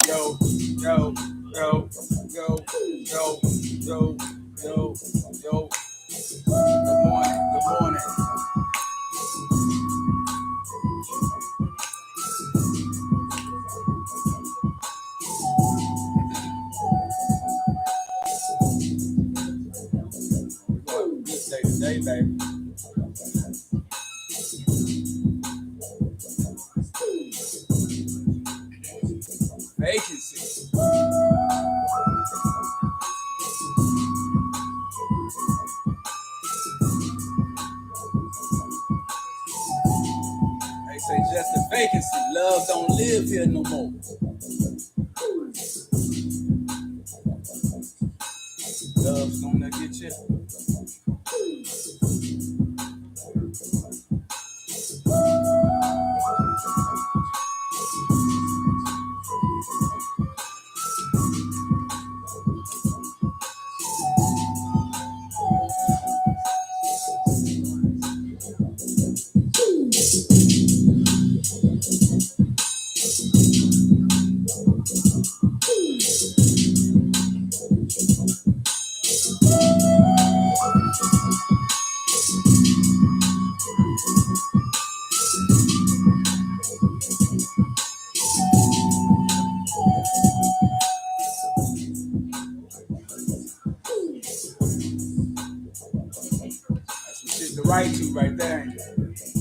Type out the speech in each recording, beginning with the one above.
Yo, yo, yo, yo, yo, yo, yo, yo. Good morning, good morning. We're going to have a good day today, baby. Vacancy. They say just a vacancy. Love don't live here no more. Love's gonna get you. That's some shit to write to right there. That's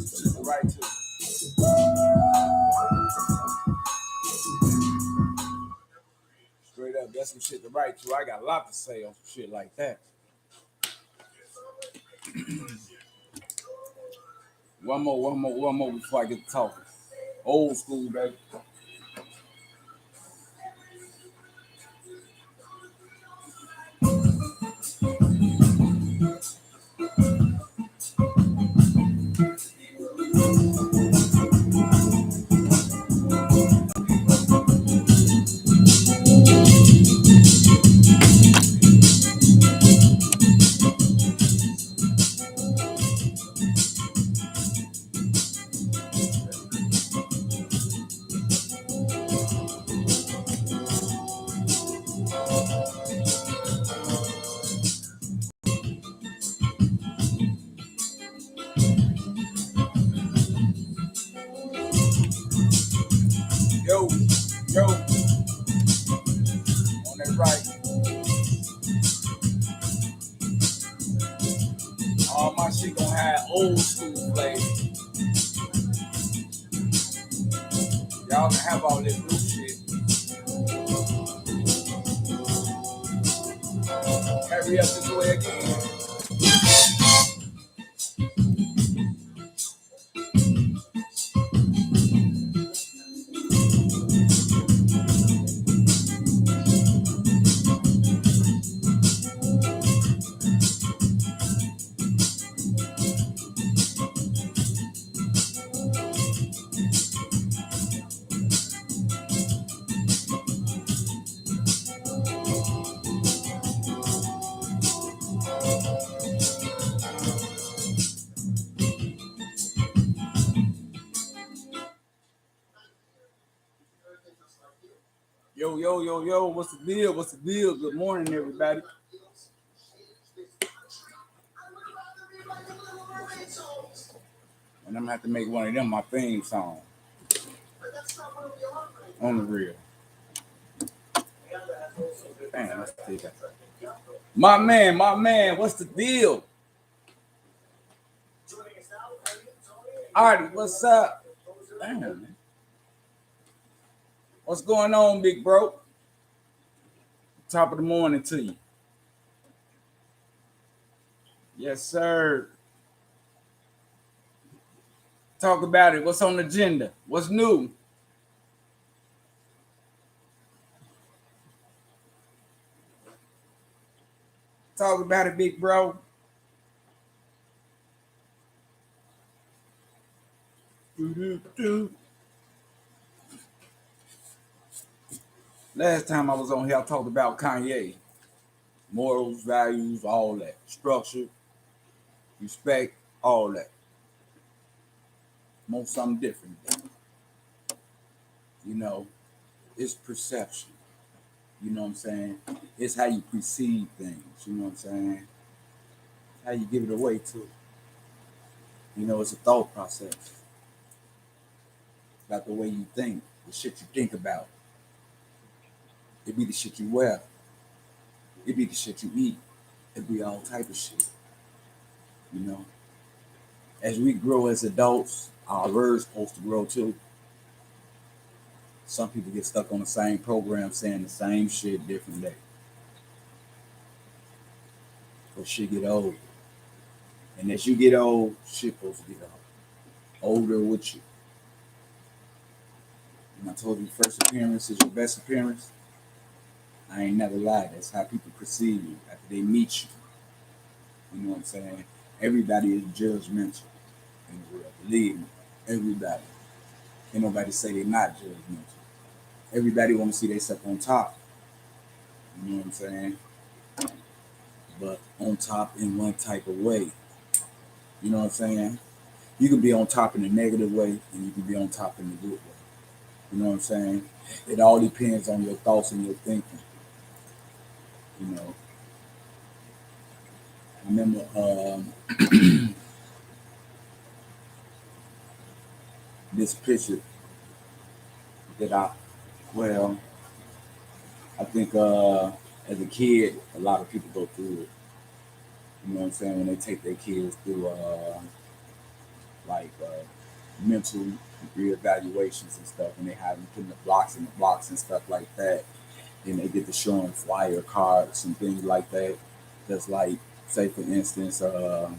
some shit to write to. Straight up, that's some shit to write to. I got a lot to say on some shit like that. One more before I get to talking. Old school, baby. Yo, yo, on that right. All my shit gonna have old school flavor. Y'all can have all this new shit. Hurry up this way again. Yo, yo, yo, yo, what's the deal? What's the deal? Good morning, everybody. And I'm gonna have to make one of them my theme song. On the real. Damn, let's take that. My man, what's the deal? Artie, what's up? Damn, man. What's going on, big bro? Top of the morning to you. Yes, sir. Talk about it. What's on the agenda? What's new? Talk about it, big bro. Last time I was on here, I talked about Kanye. Morals, values, all that. Structure, respect, all that. Want something different. You know, it's perception. You know what I'm saying? It's how you perceive things. You know what I'm saying? How you give it away too. You know, it's a thought process. About the way you think, the shit you think about. It be the shit you wear. It be the shit you eat. It be all type of shit. You know, as we grow as adults, our words supposed to grow too. Some people get stuck on the same program saying the same shit different day. But shit get old. And as you get old, shit supposed to get old. Older with you. And I told you first appearance is your best appearance. I ain't never lied. That's how people perceive you after they meet you. You know what I'm saying? Everybody is judgmental in the world. Believe me. Everybody. Ain't nobody say they're not judgmental. Everybody want to see themselves on top. You know what I'm saying? But on top in one type of way. You know what I'm saying? You can be on top in a negative way and you can be on top in a good way. You know what I'm saying? It all depends on your thoughts and your thinking. You know. I remember this picture that well, I think as a kid, a lot of people go through it. You know what I'm saying? When they take their kids through like mental reevaluations and stuff, and they have them putting the blocks in the blocks and stuff like that, and they get to show them flyer cards and things like that. That's like, say for instance, I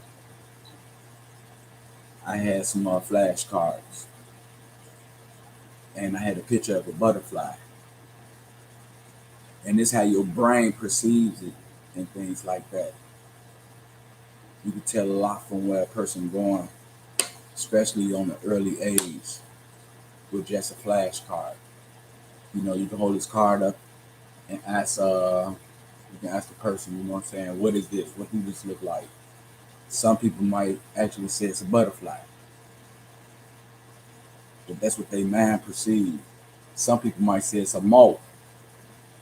had some flashcards, and I had a picture of a butterfly, and this is how your brain perceives it and things like that. You can tell a lot from where a person going, especially on the early age, with just a flashcard. You know, you can hold this card up and ask you can ask the person, you know what I'm saying, what is this? What do this look like? Some people might actually say it's a butterfly. But that's what they mind perceive. Some people might say it's a moth.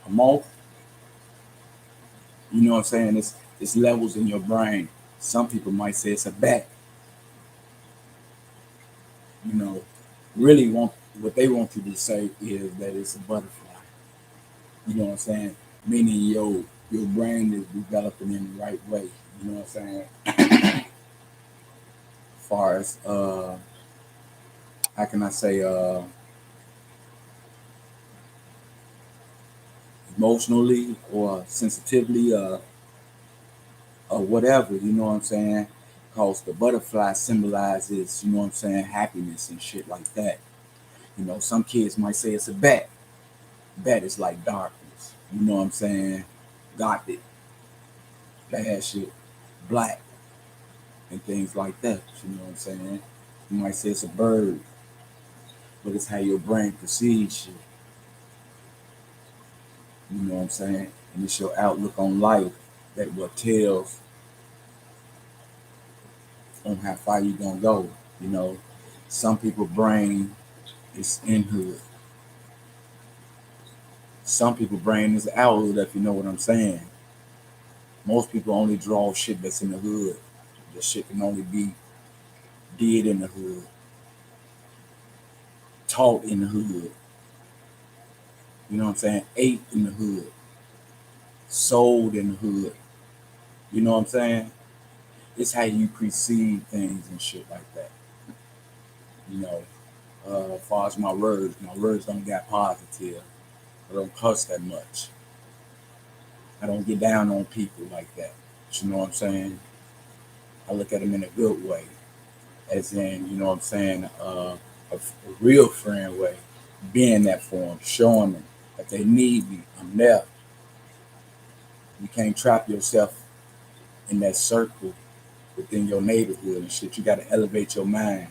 A moth, you know what I'm saying? It's levels in your brain. Some people might say it's a bat. You know, really want what they want you to say is that it's a butterfly. You know what I'm saying? Meaning your brain is developing in the right way. You know what I'm saying? As far as how can I say emotionally or sensitively or whatever, you know what I'm saying? Because the butterfly symbolizes, you know what I'm saying, happiness and shit like that. You know, some kids might say it's a bat. Bat is like darkness. You know what I'm saying? Gothic, bad shit, black, and things like that. You know what I'm saying? You might say it's a bird, but it's how your brain perceives shit. You know what I'm saying? And it's your outlook on life that what tells on how far you gonna go. You know, some people brain is in hood. Some people brain is out hood, if you know what I'm saying. Most people only draw shit that's in the hood. The shit can only be did in the hood, taught in the hood. You know what I'm saying? Ate in the hood, sold in the hood. You know what I'm saying? It's how you perceive things and shit like that. You know, as far as my words don't get positive. I don't cuss that much. I don't get down on people like that. You know what I'm saying? I look at them in a good way, as in, you know what I'm saying, a real friend way, being that for them, showing them that they need me, I'm there. You can't trap yourself in that circle within your neighborhood and shit. You got to elevate your mind.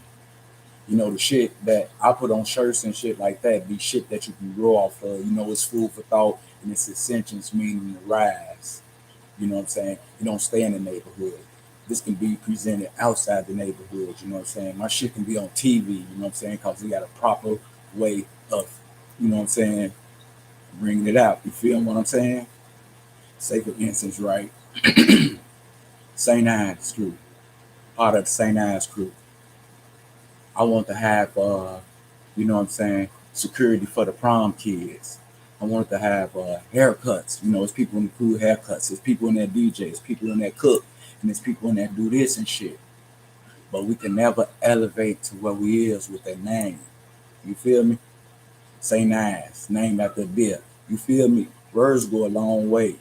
You know, the shit that I put on shirts and shit like that be shit that you can grow off of. You know, it's food for thought and its ascensions meaning to rise. You know what I'm saying? You don't stay in the neighborhood. This can be presented outside the neighborhood. You know what I'm saying? My shit can be on TV. You know what I'm saying? Because we got a proper way of You know what I'm saying? Bringing it out. You feel what I'm saying? Say for instance, right? St. Ives crew, part of the St. Ives crew. I want to have, you know what I'm saying, security for the prom kids. I want to have haircuts. You know, it's people in the crew haircuts. It's people in that DJ. It's people in that cook. And it's people in that do this and shit. But we can never elevate to where we is with that name. You feel me? St. Ives, named after a beer. You feel me? Words go a long way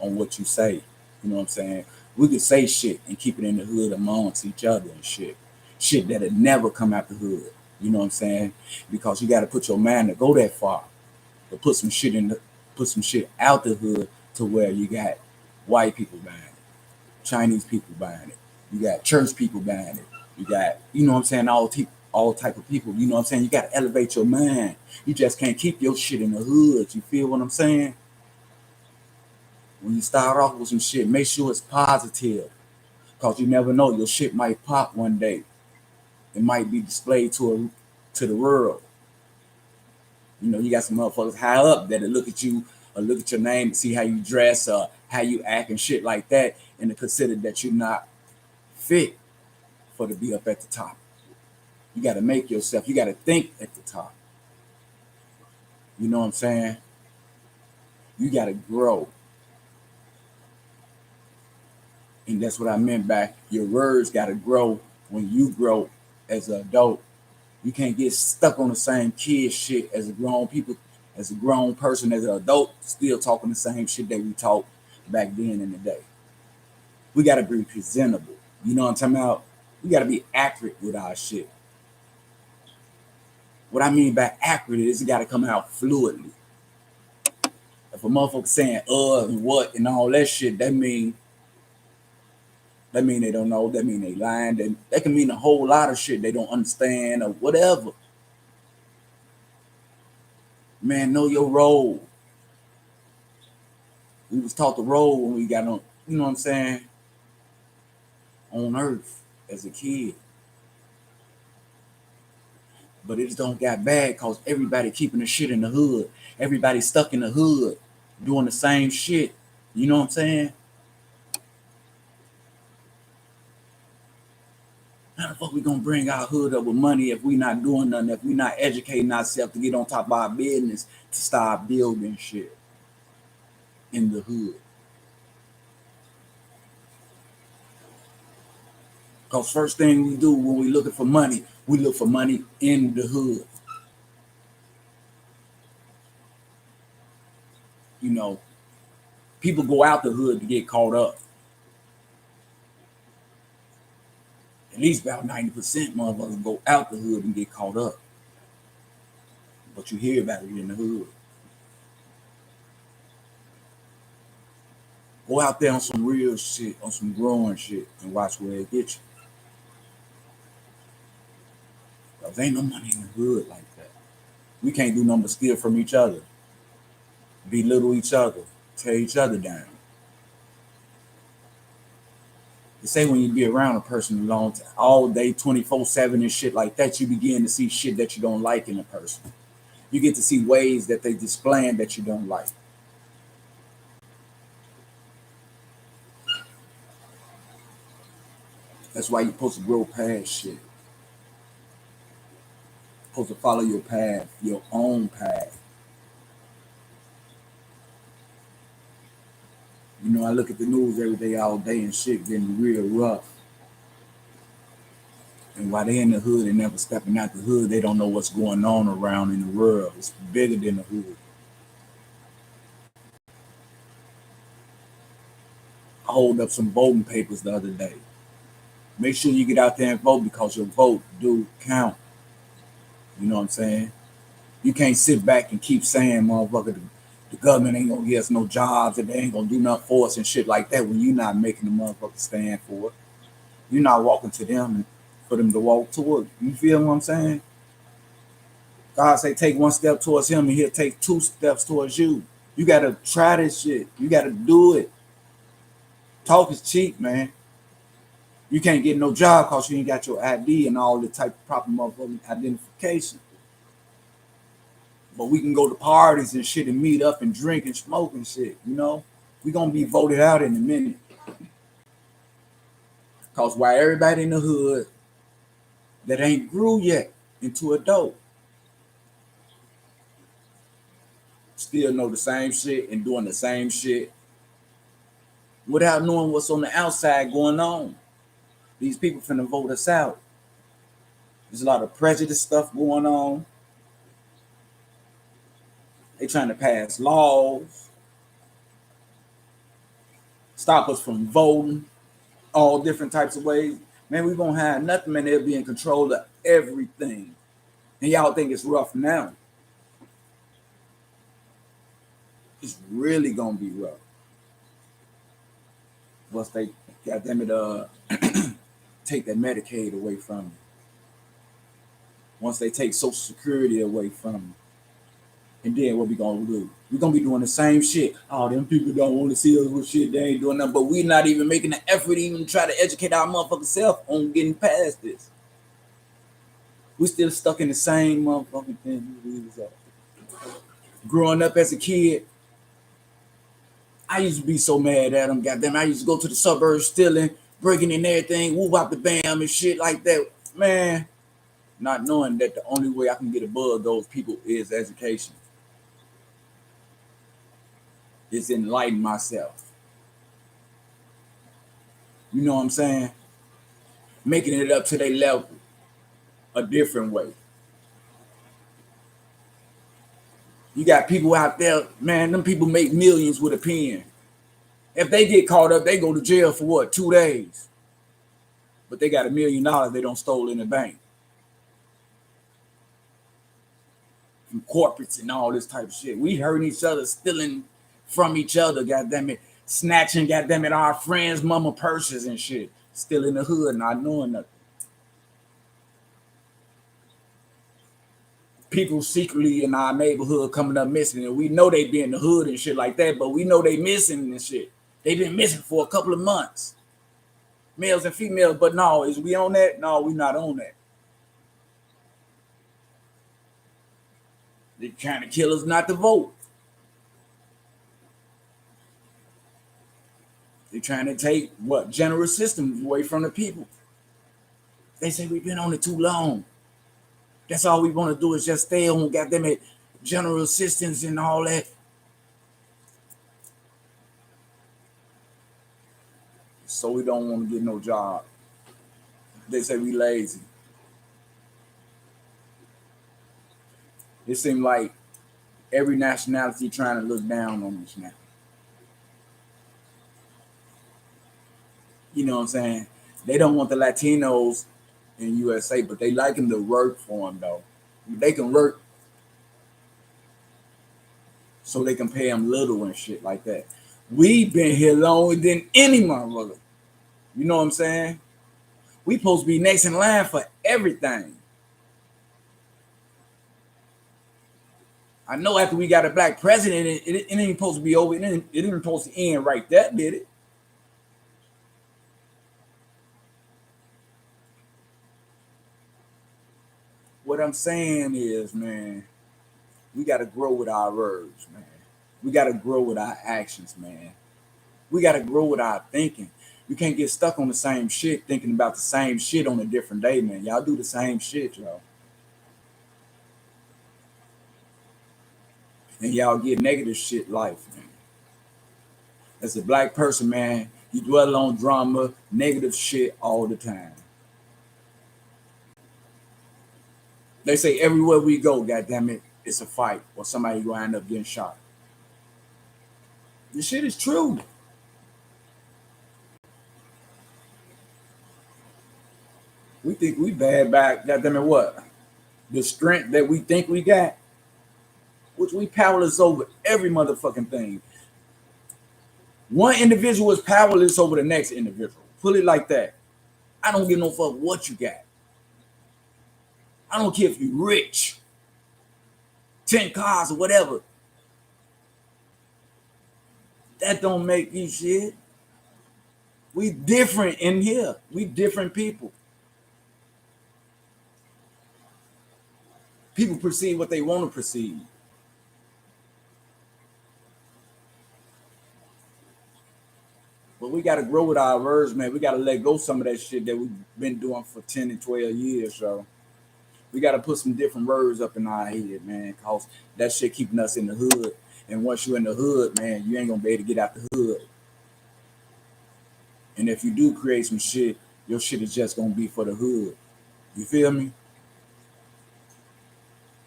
on what you say. You know what I'm saying? We could say shit and keep it in the hood amongst each other and shit. Shit that'll never come out the hood. You know what I'm saying? Because you got to put your mind to go that far. To put some shit put some shit out the hood to where you got white people buying it, Chinese people buying it, you got church people buying it, you got, you know what I'm saying, all type of people. You know what I'm saying? You got to elevate your mind. You just can't keep your shit in the hood. You feel what I'm saying? When you start off with some shit, make sure it's positive. Cause you never know, your shit might pop one day. It might be displayed to the world. You know, you got some motherfuckers high up that'll look at you or look at your name and see how you dress or how you act and shit like that, and to consider that you're not fit for to be up at the top. You got to make yourself. You got to think at the top. You know what I'm saying? You got to grow. And that's what I meant by your words got to grow when you grow as an adult. You can't get stuck on the same kid shit as a grown people, as a grown person, as an adult, still talking the same shit that we talked back then in the day. We got to be presentable. You know what I'm talking about? We got to be accurate with our shit. What I mean by accurate is it got to come out fluidly. If a motherfucker saying and what and all that shit, that mean they don't know. That mean they lying. That can mean a whole lot of shit they don't understand or whatever. Man, know your role. We was taught the role when we got on, you know what I'm saying, on earth as a kid. But it just don't got bad cause everybody keeping the shit in the hood. Everybody stuck in the hood doing the same shit. You know what I'm saying? How the fuck we gonna bring our hood up with money if we not doing nothing, if we not educating ourselves to get on top of our business to start building shit in the hood? Cause first thing we do when we looking for money, we look for money in the hood. You know, people go out the hood to get caught up. At least about 90% motherfuckers go out the hood and get caught up. But you hear about it in the hood. Go out there on some real shit, on some growing shit, and watch where it gets you. Cause ain't no money in the hood like that. We can't do nothing but steal from each other, belittle each other, tear each other down. They say when you be around a person a long time, all day, 24/7 and shit like that, you begin to see shit that you don't like in a person. You get to see ways that they displaying that you don't like. That's why you're supposed to grow past shit. Supposed to follow your path, your own path. You know, I look at the news every day, all day, and shit getting real rough. And while they in the hood and never stepping out the hood, they don't know what's going on around in the world. It's bigger than the hood. I hold up some voting papers the other day. Make sure you get out there and vote because your vote do count. You know what I'm saying? You can't sit back and keep saying, motherfucker, the government ain't gonna give us no jobs and they ain't gonna do nothing for us and shit like that when you're not making the motherfucker stand for it. You're not walking to them for them to walk toward. You feel what I'm saying? God say take one step towards him and he'll take two steps towards you. You gotta try this shit. You gotta do it. Talk is cheap, man. You can't get no job because you ain't got your ID and all the type of proper motherfucking identification. but we can go to parties and shit and meet up and drink and smoke and shit, you know? We're going to be voted out in a minute. Because while everybody in the hood that ain't grew yet into adult still know the same shit and doing the same shit without knowing what's on the outside going on. These people finna vote us out. There's a lot of prejudice stuff going on. They trying to pass laws, stop us from voting, all different types of ways. Man, we gonna have nothing, man. They'll be in control of everything. And y'all think it's rough now. It's really gonna be rough. Once they, goddamn it, take that Medicaid away from you. Once they take Social Security away from you. And then what we gonna do? We're gonna be doing the same shit. Oh, them people don't want to see us with shit. They ain't doing nothing. But we not even making the effort to even try to educate our motherfucking self on getting past this. We still stuck in the same motherfucking thing we was at. Growing up as a kid, I used to be so mad at them. Goddamn, I used to go to the suburbs stealing, breaking in everything, whoop out the bam and shit like that. Man, not knowing that the only way I can get above those people is education. Is enlighten myself. You know what I'm saying? Making it up to their level a different way. You got people out there, man, them people make millions with a pen. If they get caught up, they go to jail for what, 2 days? But they got $1 million they don't stole in the bank. From corporates and all this type of shit. We hurting each other, stealing from each other, goddamn it, snatching, goddamn it, our friends' mama purses and shit. Still in the hood, not knowing nothing. People secretly in our neighborhood coming up missing, and we know they be in the hood and shit like that, but we know they missing and shit. They been missing for a couple of months. Males and females, but no, is we on that? No, we not on that. They trying to kill us not to vote. They're trying to take what? Generous systems away from the people. They say we've been on it too long. That's all we want to do is just stay on, goddamn it, general assistance and all that. So we don't want to get no job. They say we lazy. It seems like every nationality trying to look down on us now. You know what I'm saying? They don't want the Latinos in USA, but they like them to work for them, though. They can work so they can pay them little and shit like that. We've been here longer than any motherfucker. You know what I'm saying? We supposed to be next in line for everything. I know after we got a black president, it ain't supposed to be over. It ain't supposed to end right there, did it? What I'm saying is, man, we got to grow with our words, man. We got to grow with our actions, man. We got to grow with our thinking. You can't get stuck on the same shit, thinking about the same shit on a different day, man. Y'all do the same shit, y'all. And y'all get negative shit life, man. As a black person, man, you dwell on drama, negative shit all the time. They say everywhere we go, goddammit, it's a fight or somebody gonna end up getting shot. This shit is true. We think we bad back, goddammit, what? The strength that we think we got, which we powerless over every motherfucking thing. One individual is powerless over the next individual. Put it like that. I don't give no fuck what you got. I don't care if you rich, 10 cars or whatever. That don't make you shit. We different in here. We different people. People perceive what they want to perceive. But we got to grow with our words, man. We got to let go some of that shit that we've been doing for 10 and 12 years. So we got to put some different words up in our head, man, because that shit keeping us in the hood. And once you're in the hood, man, you ain't going to be able to get out the hood. And if you do create some shit, your shit is just going to be for the hood. You feel me?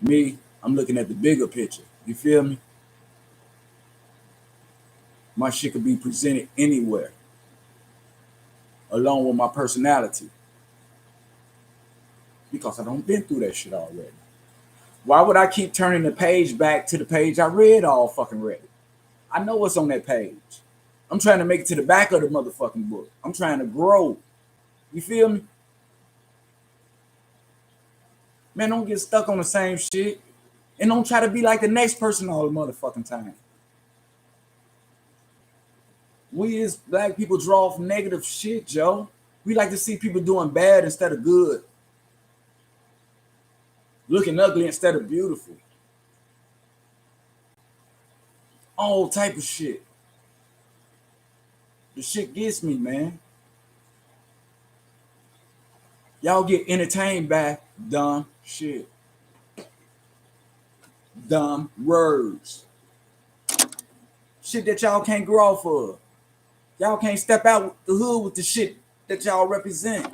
Me, I'm looking at the bigger picture. You feel me? My shit could be presented anywhere, along with my personality, because I don't been through that shit already. Why would I keep turning the page back to the page I read all fucking ready? I know what's on that page. I'm trying to make it to the back of the motherfucking book. I'm trying to grow. You feel me? Man, don't get stuck on the same shit. And don't try to be like the next person all the motherfucking time. We as black people draw off negative shit, Joe. We like to see people doing bad instead of good. Looking ugly instead of beautiful. All type of shit. The shit gets me, man. Y'all get entertained by dumb shit. Dumb words. Shit that y'all can't grow off of. Y'all can't step out the hood with the shit that y'all represent.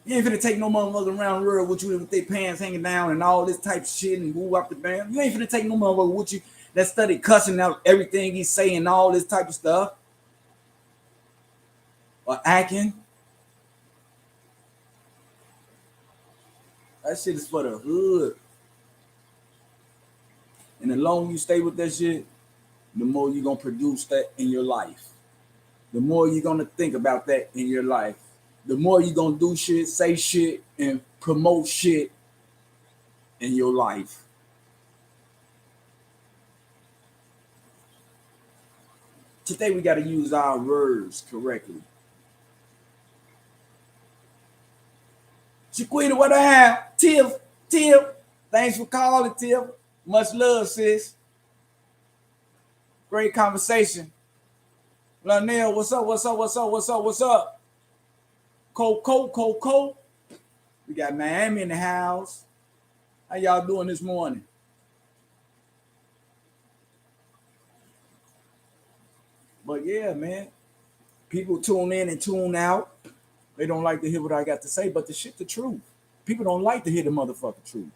You ain't finna take no motherfucker around the world with you with their pants hanging down and all this type of shit and move up the band. You ain't finna take no motherfucker with you that study cussing out everything he's saying, all this type of stuff. Or acting. That shit is for the hood. And the longer you stay with that shit, the more you're gonna produce that in your life. The more you're gonna think about that in your life. The more you're gonna do shit, say shit, and promote shit in your life. Today we gotta use our words correctly. Chiquita, what I have? Tiff, thanks for calling, Tiff. Much love, sis. Great conversation. Lionel, what's up? What's up? Coco. We got Miami in the house. How y'all doing this morning? But yeah, man. People tune in and tune out. They don't like to hear what I got to say, but the shit the truth. People don't like to hear the motherfucking truth.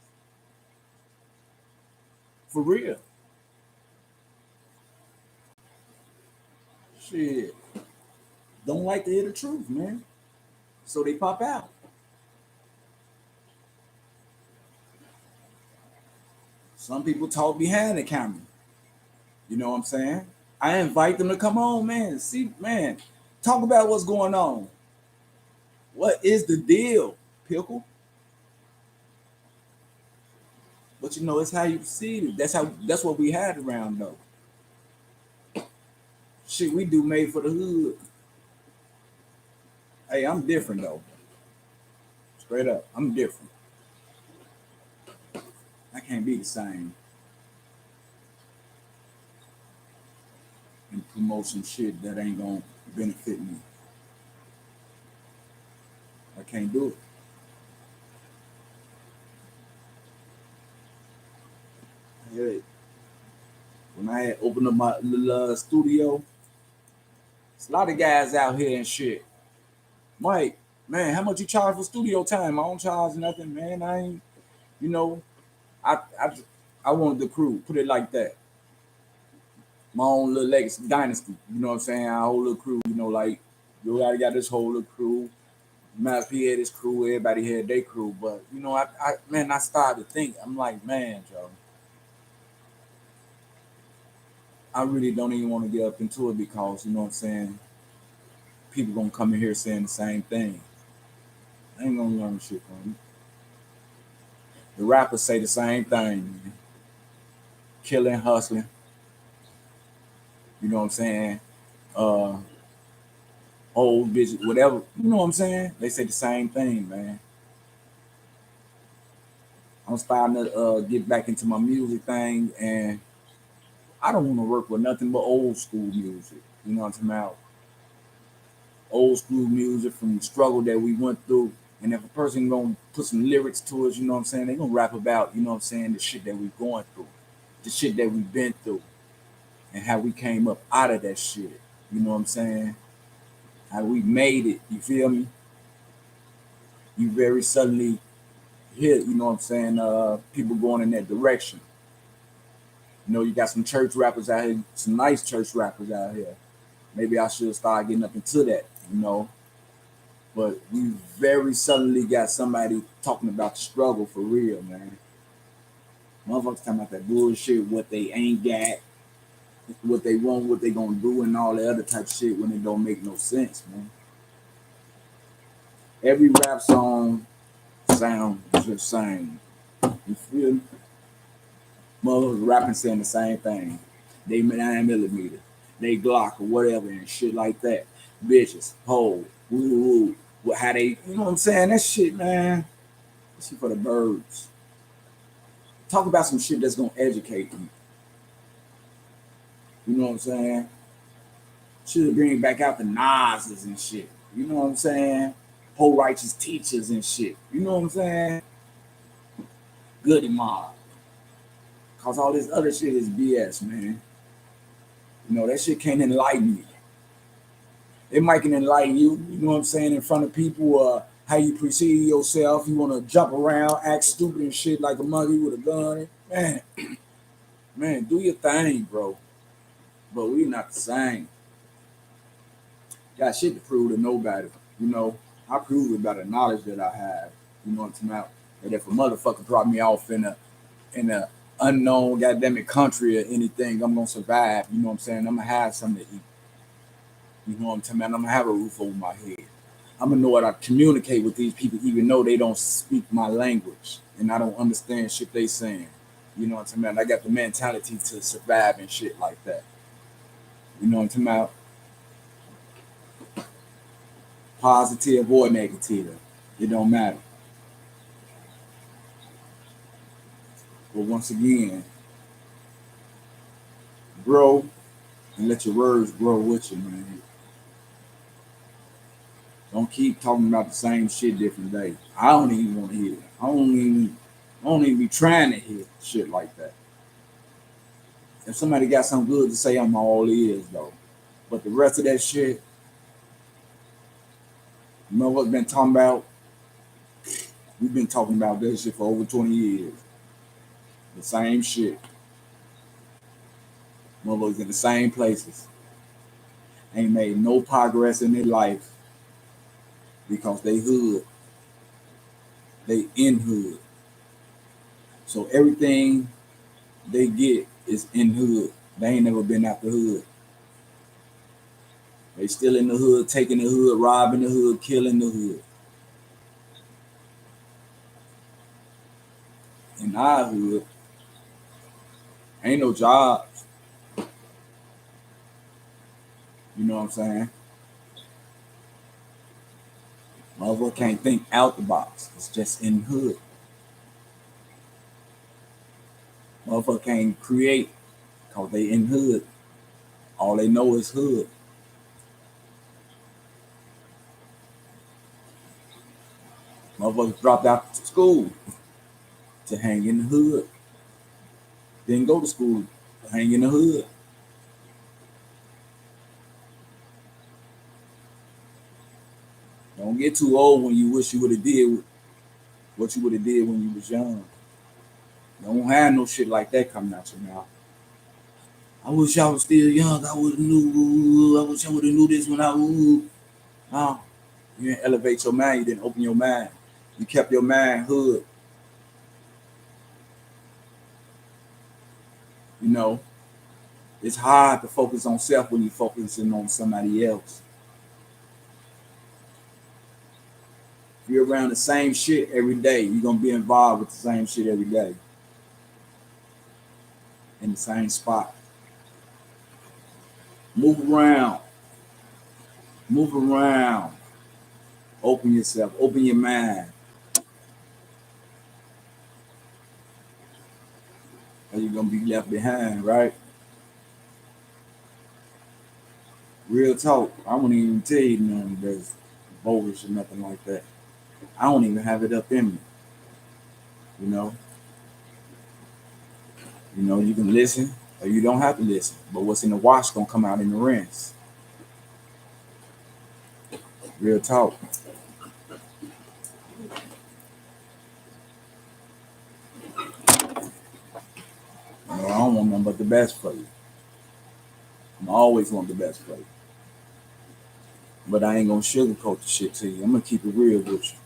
For real. Shit. Don't like to hear the truth, man. So they pop out. Some people talk behind the camera. You know what I'm saying? I invite them to come on, man. See, man, talk about what's going on. What is the deal, Pickle? But you know, it's how you perceive it. That's what we had around though. Shit we do made for the hood. Hey, I'm different though. Straight up, I'm different. I can't be the same. And promote some shit that ain't gonna benefit me. I can't do it. Hey, when I had opened up my little studio, there's a lot of guys out here and shit. Mike, man, how much you charge for studio time? I don't charge nothing, man. I ain't, you know, I I, I wanted the crew, put it like that. My own little legacy dynasty. You know what I'm saying? Our whole little crew, you know, like you already got this whole little crew. Matt P had his crew, everybody had their crew. But you know, I started to think, I'm like, man, Joe, I really don't even want to get up into it because you know what I'm saying, people gonna come in here saying the same thing. I ain't gonna learn shit from you. The rappers say the same thing, man. Killing, hustling, you know what I'm saying? Uh Old bitch, whatever, you know what I'm saying? They say the same thing, man. I'm starting to get back into my music thing and I don't want to work with nothing but old school music. You know what I'm talking about? Old school music from the struggle that we went through. And if a person gonna put some lyrics to us, you know what I'm saying, they gonna rap about, you know what I'm saying, the shit that we going through, the shit that we've been through, and how we came up out of that shit. You know what I'm saying? How we made it. You feel me? You very suddenly hear, you know what I'm saying, people going in that direction. You know, you got some church rappers out here, some nice church rappers out here. Maybe I should start getting up into that, you know. But we very suddenly got somebody talking about the struggle for real, man. Motherfuckers talking about that bullshit, what they ain't got, what they want, what they gonna do, and all the other type of shit when it don't make no sense, man. Every rap song sound the same. You feel me? Motherfuckers rapping saying the same thing. They 9mm, they Glock or whatever and shit like that. Bitches, hoes, woo, woo. How they, you know what I'm saying? That shit, man. That shit for the birds. Talk about some shit that's gonna educate you. You know what I'm saying? Should bring back out the Nas's and shit. You know what I'm saying? Whole righteous teachers and shit. You know what I'm saying? Goody mob. Cause all this other shit is BS, man. You know, that shit can't enlighten you. It might can enlighten you, you know what I'm saying, in front of people, how you perceive yourself. You want to jump around, act stupid and shit like a monkey with a gun. Man, man, do your thing, bro. But we not the same. Got shit to prove to nobody. You know, I prove it by the knowledge that I have. You know what I'm talking about? And if a motherfucker drop me off in a unknown goddamn country or anything, I'm gonna survive. You know what I'm saying? I'm gonna have something to eat. You know what I'm talking about? I'm gonna have a roof over my head. I'm gonna know how to communicate with these people, even though they don't speak my language and I don't understand shit they saying. You know what I'm talking about? I got the mentality to survive and shit like that. You know what I'm talking about? Positive or negative, it don't matter. But once again, grow and let your words grow with you, man. Don't keep talking about the same shit different day. I don't even want to hear it. I don't even be trying to hear shit like that. If somebody got something good to say, I'm all ears though. But the rest of that shit, you know what's been talking about? We've been talking about this shit for over 20 years. The same shit. Motherfuckers in the same places. Ain't made no progress in their life because they hood. They in hood. So everything they get is in hood. They ain't never been out the hood. They still in the hood, taking the hood, robbing the hood, killing the hood. In our hood, ain't no jobs. You know what I'm saying? Motherfucker can't think out the box. It's just in hood. Motherfucker can't create because they in hood. All they know is hood. Motherfuckers dropped out to school to hang in the hood. Didn't go to school to hang in the hood. Don't get too old when you wish you would have did what you would have did when you was young. Don't have no shit like that coming out your mouth. I wish I was still young. I would have knew. I wish I would have knew this when I was. No, you didn't elevate your mind. You didn't open your mind. You kept your mind hood. You know, it's hard to focus on self when you're focusing on somebody else. If you're around the same shit every day, you're gonna be involved with the same shit every day in the same spot. Move around. Move around. Open yourself. Open your mind. Or you're gonna be left behind, right? Real talk. I won't even tell you nothing that's bogus or nothing like that. I don't even have it up in me. You know. You can listen or you don't have to listen. But what's in the wash gonna come out in the rinse. Real talk. I don't want nothing but the best for you. I'm always want the best for you. But I ain't gonna sugarcoat the shit to you. I'm gonna keep it real with you.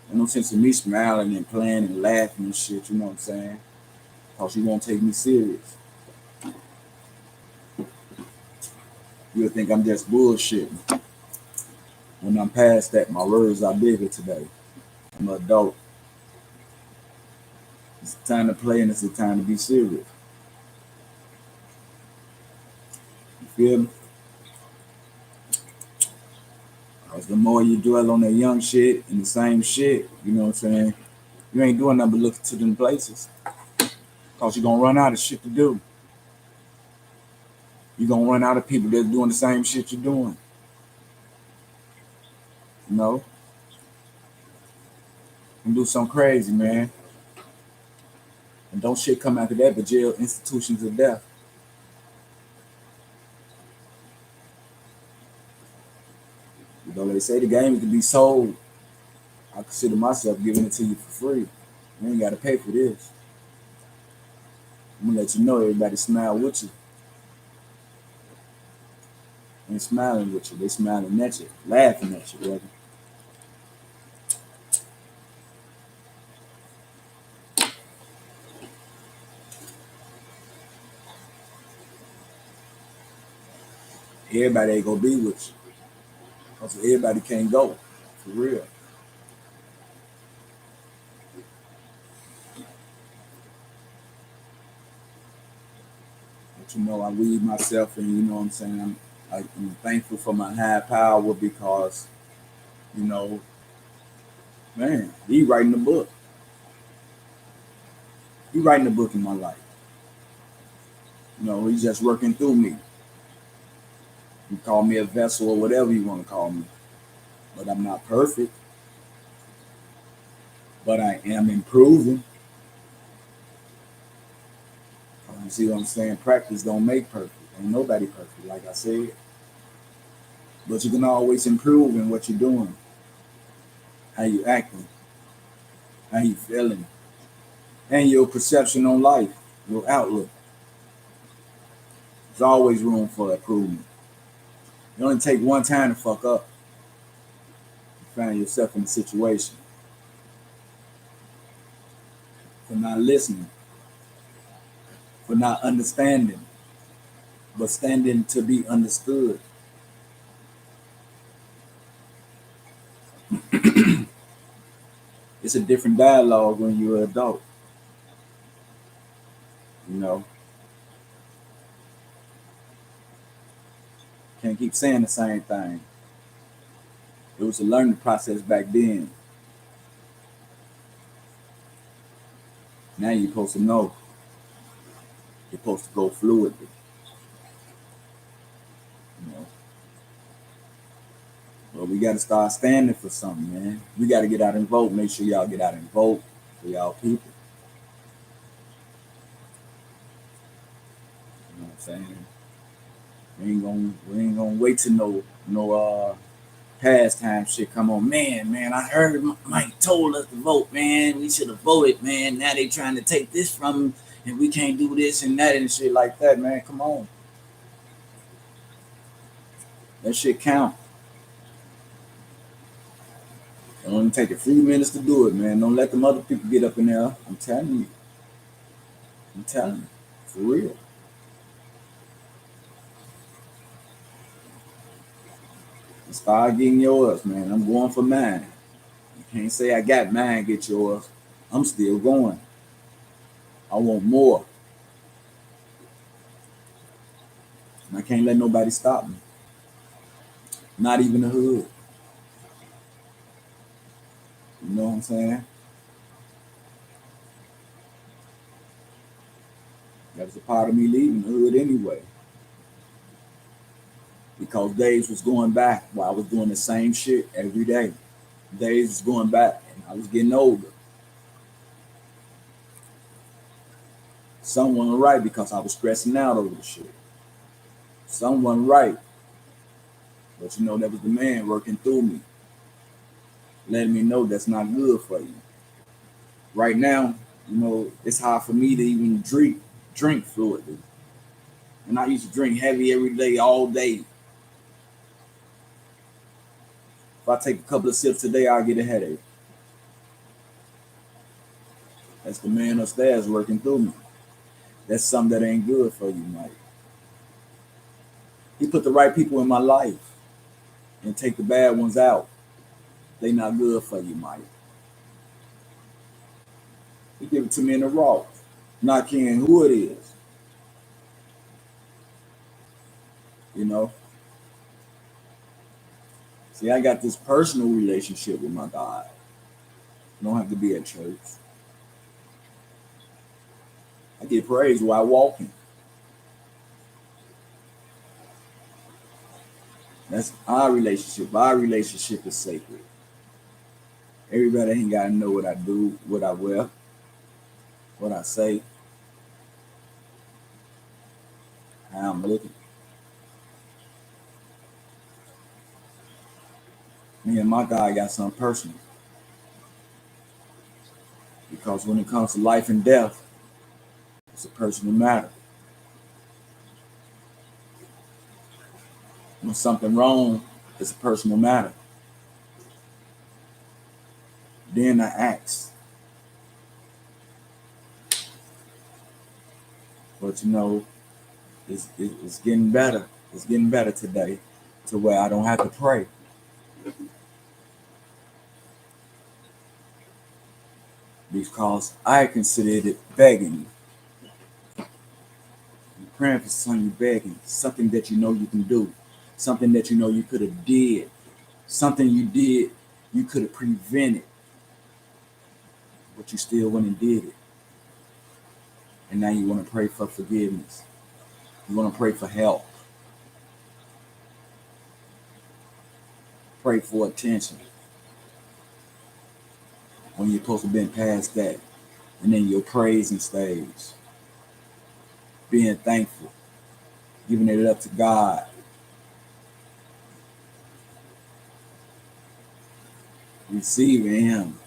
There's no sense in me smiling and playing and laughing and shit, you know what I'm saying? Cause you won't take me serious. You'll think I'm just bullshitting. When I'm past that, my words are bigger today. I'm an adult. It's time to play and it's the time to be serious. You feel me? Cause the more you dwell on that young shit and the same shit, you know what I'm saying? You ain't doing nothing but looking to them places. Cause you're gonna run out of shit to do. You're gonna run out of people that's doing the same shit you're doing. You know? And do something crazy, man. And don't shit come after that but jail, institutions of death. You know, they say the game can be sold. I consider myself giving it to you for free. You ain't gotta pay for this. I'm gonna let you know everybody smile with you. They ain't smiling with you. They smiling at you, laughing at you, brother. Everybody ain't gonna be with you. Cause everybody can't go. For real. But I weed myself and you know what I'm saying? I'm thankful for my high power because, you know, man, he writing the book. He writing the book in my life. He's just working through me. You call me a vessel or whatever you want to call me. But I'm not perfect. But I am improving. You see what I'm saying? Practice don't make perfect. Ain't nobody perfect, like I said. But you can always improve in what you're doing. How you acting. How you feeling. And your perception on life. Your outlook. There's always room for improvement. You only take one time to fuck up. You find yourself in a situation. For not listening. For not understanding. But standing to be understood. It's a different dialogue when you're an adult. You know, can't keep saying the same thing. It was a learning process back then. Now you're supposed to know. You're supposed to go fluidly. You know, but we got to start standing for something, man. We got to get out and vote. Make sure y'all get out and vote for y'all people. You know what I'm saying? We ain't gonna wait to no pastime shit come on. Man, I heard Mike told us to vote, man. We should have voted, man. Now they trying to take this from him and we can't do this and that and shit like that, man. Come on. That shit count. It only take a few minutes to do it, man. Don't let them other people get up in there. I'm telling you. I'm telling you. For real. Start getting yours, man. I'm going for mine. You can't say I got mine, get yours. I'm still going. I want more. And I can't let nobody stop me. Not even the hood. You know what I'm saying? That's a part of me leaving the hood anyway. because days was going by while I was doing the same shit every day. Days was going by and I was getting older. Some wasn't right because I was stressing out over the shit. Some wasn't right. But you know, that was the man working through me, letting me know that's not good for you. Right now, you know, it's hard for me to even drink fluidly. And I used to drink heavy every day, all day. If I take a couple of sips a day, I'll get a headache. That's the man upstairs working through me. That's something that ain't good for you, Mike. He put the right people in my life and take the bad ones out. They not good for you, Mike. He give it to me in the raw, not caring who it is. You know? See, I got this personal relationship with my God. I don't have to be at church. I get praise while walking. That's our relationship. Our relationship is sacred. Everybody ain't got to know what I do, what I wear, what I say, how I'm looking. Me and my God got something personal. Because when it comes to life and death, it's a personal matter. When something wrong, it's a personal matter. Then I ask. But you know, it's getting better. It's getting better today to where I don't have to pray. Because I considered it begging. You're praying for something, you're begging. Something that you know you can do. Something that you know you could have did. Something you did, you could have prevented. But you still went and did it. And now you want to pray for forgiveness. You want to pray for help. Pray for attention. When you're supposed to have been past that. And then your praising stage. Being thankful. Giving it up to God. Receiving Him.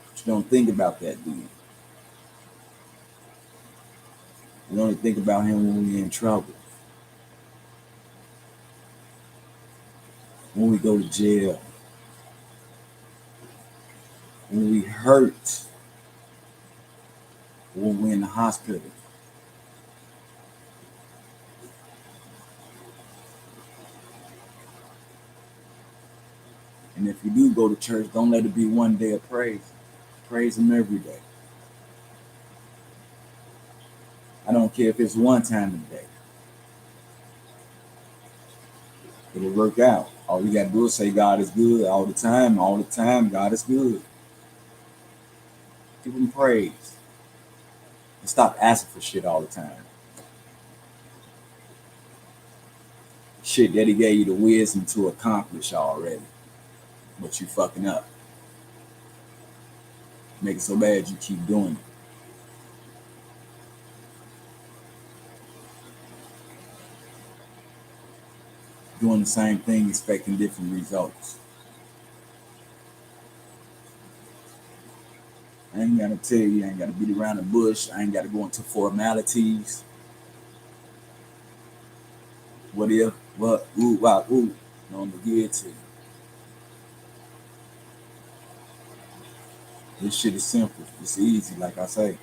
But you don't think about that, do you? We only think about Him when we're in trouble. When we go to jail. When we hurt. When we're in the hospital. And if you do go to church, don't let it be one day of praise. Praise Him every day. I don't care if it's one time a day. It'll work out. All you gotta do is say God is good all the time. All the time, God is good. Give Him praise. And stop asking for shit all the time. Shit that He gave you the wisdom to accomplish already. But you fucking up. Make it so bad you keep doing it. Doing the same thing, expecting different results. I ain't gotta tell you, I ain't gotta beat around the bush. I ain't gotta go into formalities. What if, what, ooh, wow, ooh. No, I'm good to you. This shit is simple. It's easy, like I say.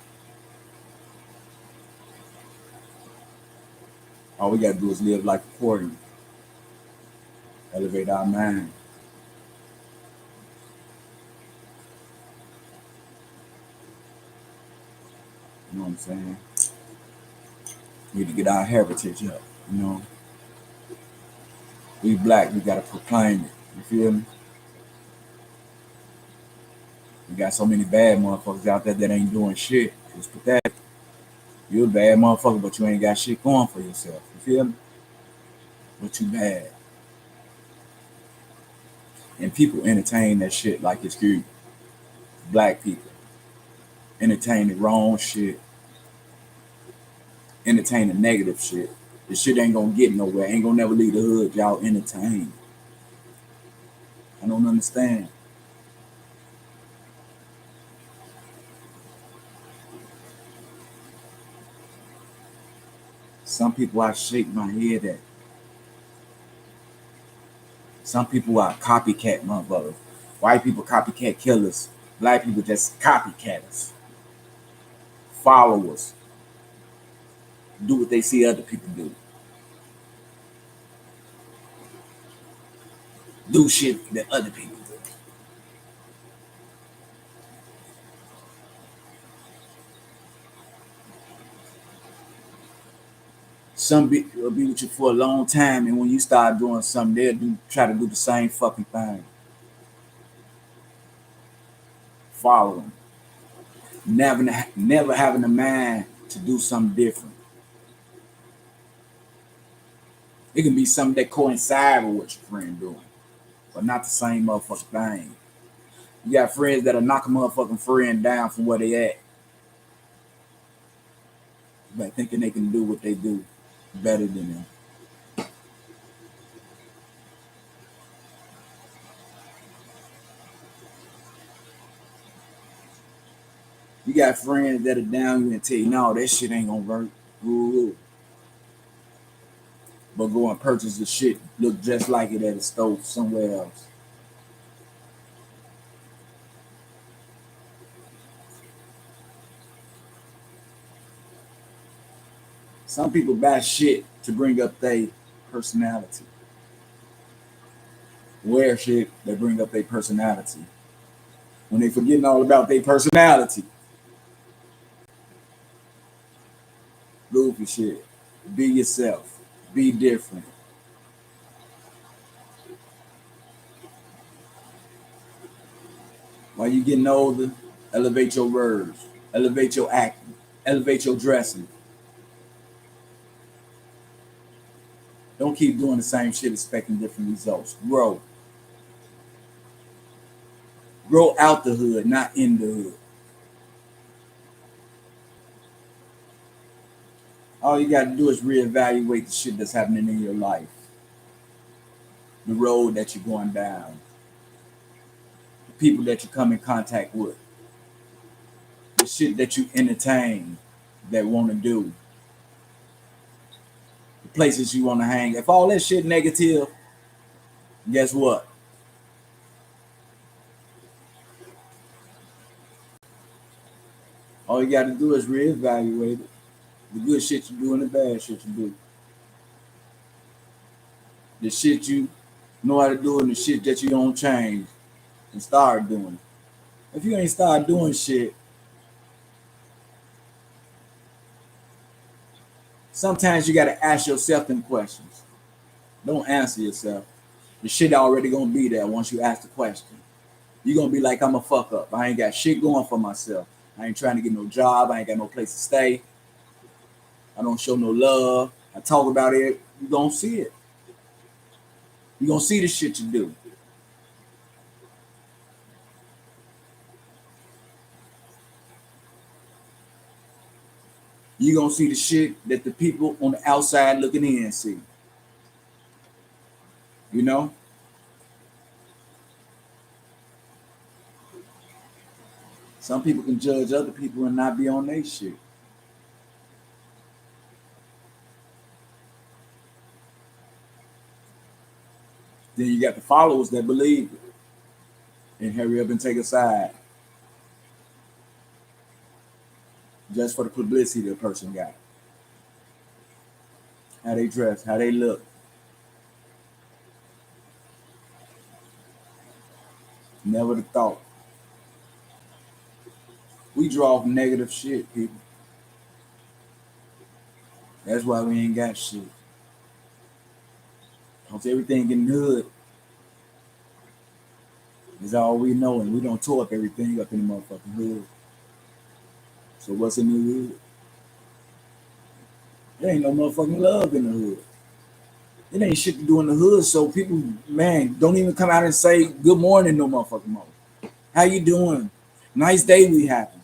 All we gotta do is live like accordingly. Elevate our mind. You know what I'm saying? We need to get our heritage up, you know. We black, we gotta proclaim it. You feel me? We got so many bad motherfuckers out there that ain't doing shit. It's pathetic. You're a bad motherfucker, but you ain't got shit going for yourself. You feel me? But you bad. And people entertain that shit like it's cute. Black people entertain the wrong shit, entertain the negative shit. The shit ain't gonna get nowhere, ain't gonna never leave the hood. Y'all entertain. I don't understand. Some people I shake my head at. Some people are copycat motherfuckers. White people copycat killers. Black people just copycatters. Followers. Do what they see other people do. Do shit that other people do. Some will be with you for a long time, and when you start doing something, they'll try to do the same fucking thing. Following. Never having a mind to do something different. It can be something that coincide with what your friend doing, but not the same motherfucking thing. You got friends that'll knock a motherfucking friend down from where they at, but thinking they can do what they do better than them. You got friends that'll down you and tell you, no, that shit ain't gonna work. Ooh. But go and purchase the shit, look just like it at a store somewhere else. Some people buy shit to bring up their personality. Wear shit that bring up their personality. When they forgetting all about their personality. Goofy shit. Be yourself. Be different. While you getting older, elevate your words. Elevate your acting. Elevate your dressing. Don't keep doing the same shit expecting different results. Grow. Grow out the hood, not in the hood. All you got to do is reevaluate the shit that's happening in your life, the road that you're going down, the people that you come in contact with, the shit that you entertain that want to do, the places you want to hang. If all that shit negative, guess what? All you got to do is reevaluate it. The good shit you do and the bad shit you do. The shit you know how to do and the shit that you don't change and start doing. If you ain't start doing shit, sometimes you got to ask yourself them questions. Don't answer yourself. The shit already gonna be there once you ask the question. You're gonna be like, I'm a fuck up. I ain't got shit going for myself. I ain't trying to get no job. I ain't got no place to stay. I don't show no love. I talk about it. You gonna see it. You gonna see the shit you do. You gonna see the shit that the people on the outside looking in see. You know? Some people can judge other people and not be on their shit. Then you got the followers that believe it and hurry up and take a side just for the publicity the person got. How they dress, how they look. Never the thought. We draw off negative shit, people. That's why we ain't got shit. Cause everything in the hood is all we know, and we don't tow up everything up in the motherfucking hood. So what's in the hood? There ain't no motherfucking love in the hood. It ain't shit to do in the hood, so people, man, don't even come out and say good morning no motherfucking more. How you doing? Nice day we having.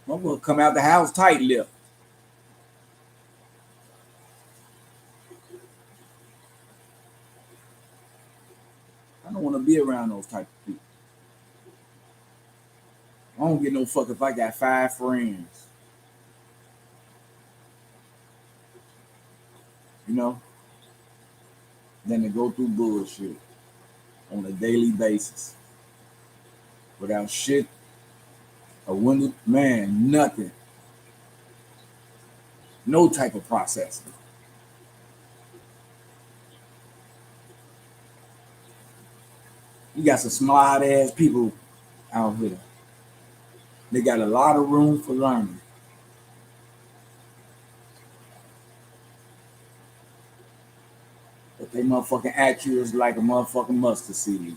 Motherfucker come out the house tight lipped. I don't want to be around those type of people. I don't get no fuck if I got 5 friends. You know? Then to go through bullshit on a daily basis. Without shit, a window, man, nothing. No type of processing. You got some smart ass people out here. They got a lot of room for learning. But they motherfucking accurate like a motherfucking mustard seed.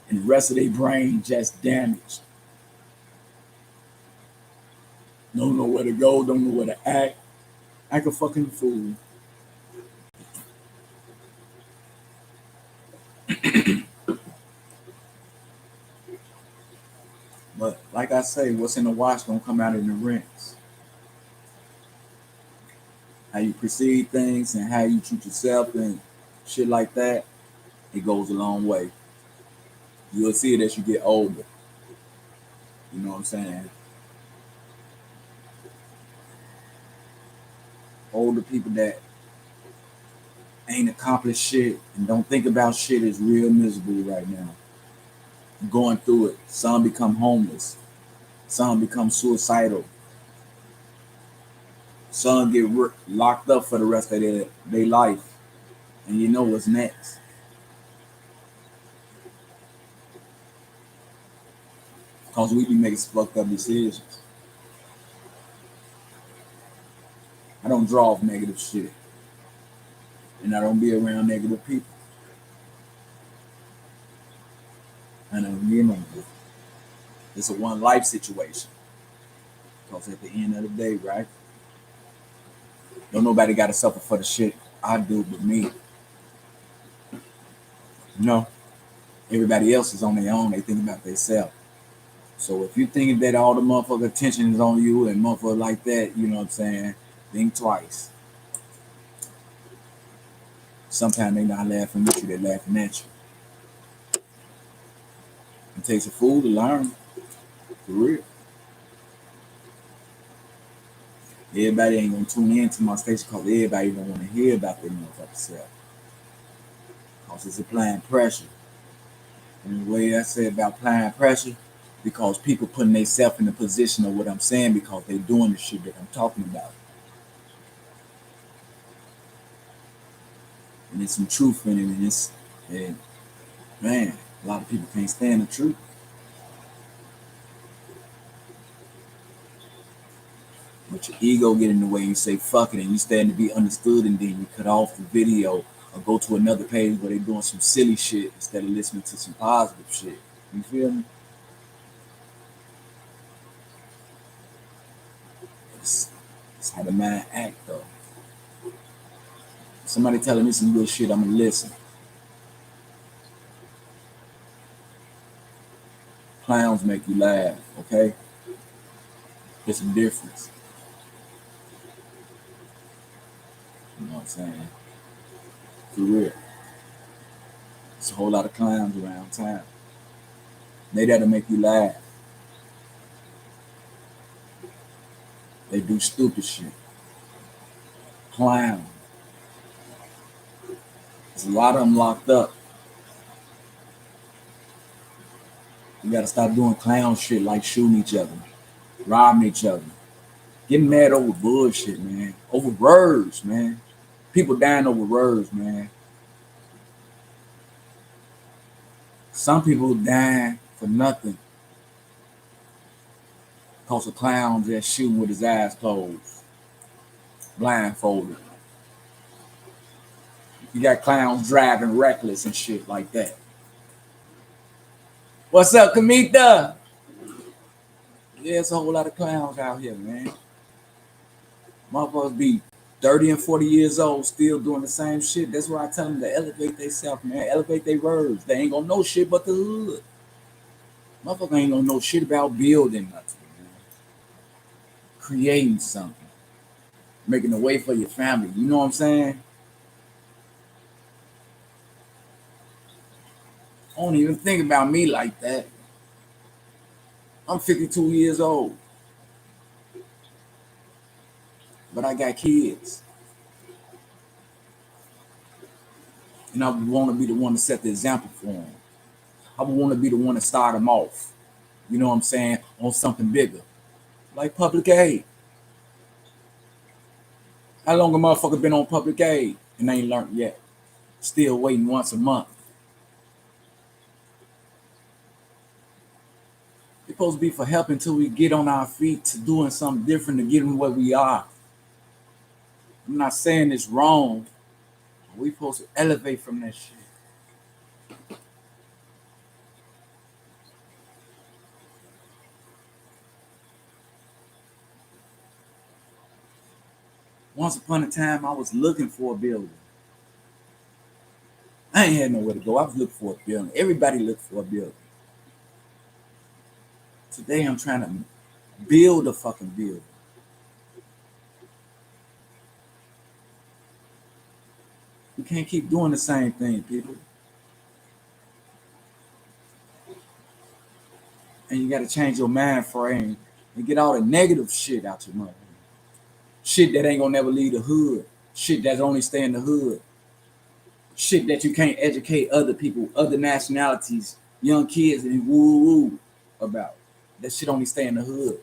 And the rest of their brain just damaged. Don't know where to go, don't know where to act. Act a fucking fool. But like I say, what's in the wash gonna come out in the rinse. How you perceive things and how you treat yourself and shit like that, it goes a long way. You'll see it as you get older. You know what I'm saying? Older people that ain't accomplished shit and don't think about shit is real miserable right now. Going through it. Some become homeless. Some become suicidal. Some get locked up for the rest of their life. And you know what's next. Because we be making fucked up decisions. I don't draw off negative shit. And I don't be around negative people. And you know, it's a one life situation. Because at the end of the day, right? Don't nobody got to suffer for the shit I do but me. You know, everybody else is on their own. They think about themselves. So if you think that all the motherfucker attention is on you and motherfucker like that, you know what I'm saying? Think twice. Sometimes they not laughing with you, they're laughing at you. It takes a fool to learn. For real. Everybody ain't gonna tune in to my station because everybody don't want to hear about their motherfucking self. Because it's applying pressure. And the way I say about applying pressure, because people putting themselves in the position of what I'm saying because they doing the shit that I'm talking about. And there's some truth in it, and man, a lot of people can't stand the truth. But your ego get in the way, you say fuck it, and you stand to be understood, and then you cut off the video or go to another page where they doing some silly shit instead of listening to some positive shit. You feel me? It's how the mind act though. Somebody telling me some good shit, I'm gonna listen. Clowns make you laugh, okay? There's a difference. You know what I'm saying? For real. There's a whole lot of clowns around town. They there to make you laugh. They do stupid shit. Clown. There's a lot of them locked up. You gotta stop doing clown shit like shooting each other, robbing each other, getting mad over bullshit, man. Over words, man. People dying over words, man. Some people dying for nothing. Cause a clown just shooting with his eyes closed, blindfolded. You got clowns driving reckless and shit like that. What's up, Kamita? Yeah, it's a whole lot of clowns out here, man. Motherfuckers be 30 and 40 years old still doing the same shit. That's why I tell them to elevate themselves, man. Elevate their words. They ain't gonna know shit but the hood. Motherfucker ain't gonna know shit about building nothing, man. Creating something. Making a way for your family. You know what I'm saying? I don't even think about me like that. I'm 52 years old. But I got kids. And I want to be the one to set the example for them. I want to be the one to start them off. You know what I'm saying? On something bigger. Like public aid. How long a motherfucker been on public aid and ain't learned yet? Still waiting once a month. It's supposed to be for help until we get on our feet to doing something different to get them where we are. I'm not saying it's wrong. We supposed to elevate from that shit. Once upon a time, I was looking for a building. I ain't had nowhere to go. I was looking for a building. Everybody looked for a building. Today, I'm trying to build a fucking building. We can't keep doing the same thing, people. And you got to change your mind frame and get all the negative shit out your mind. Shit that ain't gonna never leave the hood. Shit that's only stay in the hood. Shit that you can't educate other people, other nationalities, young kids, and woo about. That shit only stay in the hood.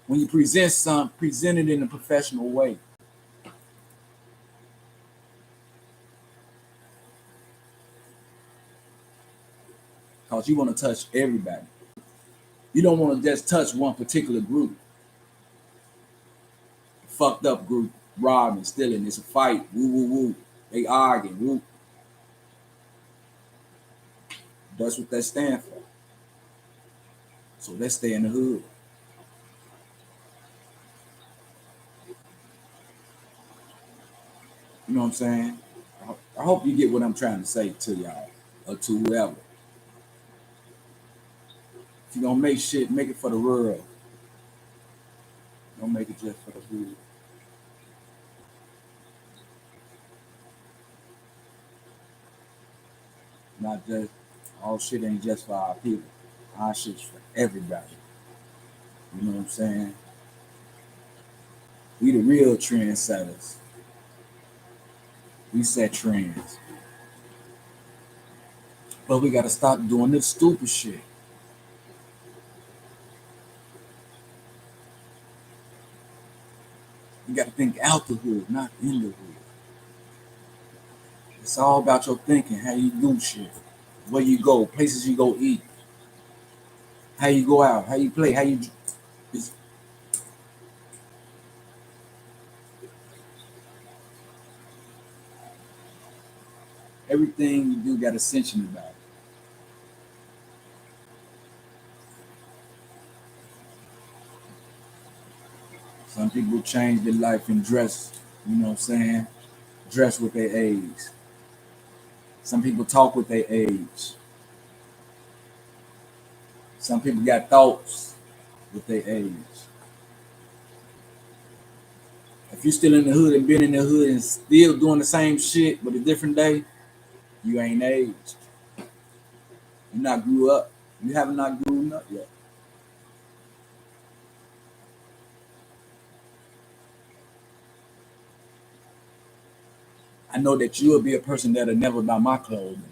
When you present something, present it in a professional way. Because you want to touch everybody. You don't want to just touch one particular group. Fucked up group, robbing, stealing. It's a fight. Woo. They arguing. Woo. That's what they stand for. So let's stay in the hood. You know what I'm saying? I hope you get what I'm trying to say to y'all or to whoever. If you're gonna make shit, make it for the world. Don't make it just for the hood. Not just all shit ain't just for our people. Our shit's for everybody. You know what I'm saying? We the real trendsetters. We set trends. But we gotta stop doing this stupid shit. You gotta think out the hood, not in the hood. It's all about your thinking, how you do shit, where you go, places you go eat, how you go out, how you play, how you. It's, everything you do got ascension about it. Some people change their life and dress, you know what I'm saying? Dress with their age. Some people talk with their age. Some people got thoughts with their age. If you're still in the hood and been in the hood and still doing the same shit but a different day, you ain't aged. You not grew up. You have not grown up yet. I know that you'll be a person that'll never buy my clothing.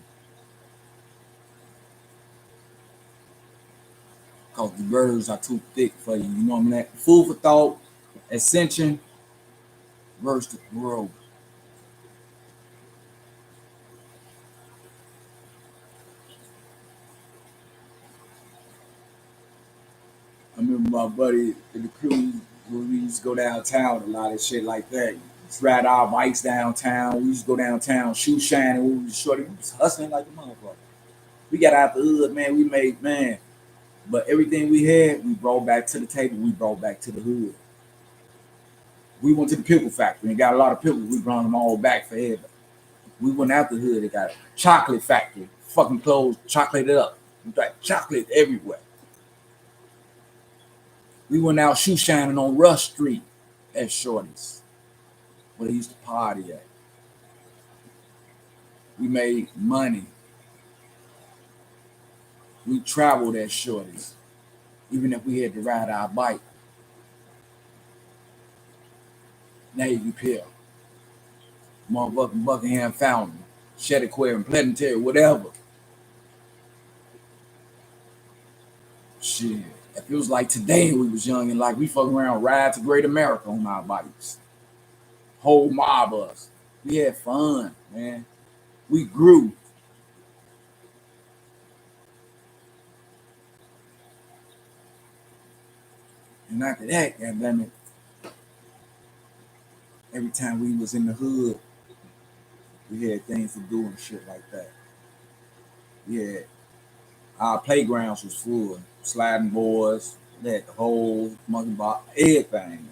Because the words are too thick for you. You know what I mean? Food for thought, ascension, verse to grow. I remember my buddy in the crew when we used to go downtown a lot of shit like that. Just ride our bikes downtown. We used to go downtown, shoe shining. We was shorty. We was hustling like a motherfucker. We got out the hood, man. We made, man. But everything we had, we brought back to the table. We brought back to the hood. We went to the pickle factory and got a lot of pickles. We brought them all back forever. We went out the hood. They got a chocolate factory. Fucking closed, chocolated up. We got chocolate everywhere. We went out shoe shining on Rush Street at Shorty's, where they used to party at. We made money. We traveled at Shorty's, even if we had to ride our bike. Navy Pier, motherfucking Buckingham Fountain, Shed Aquarium, Planetary, whatever. Shit. If it was like today we was young and like we fucking around ride to Great America on our bikes. Whole mob of us. We had fun, man. We grew. And after that, goddamn it, every time we was in the hood, we had things to do and shit like that. We had our playgrounds was full, sliding boards, they had the whole monkey ball, everything, man.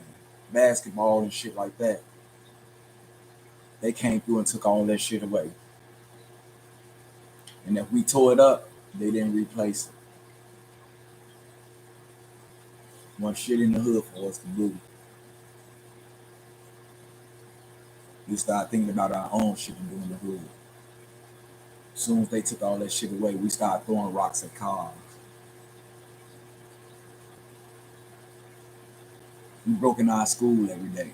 Basketball and shit like that. They came through and took all that shit away. And if we tore it up, they didn't replace it. One shit in the hood for us to do. We started thinking about our own shit to do in the hood. As soon as they took all that shit away, we started throwing rocks at cars. We broke in our school every day.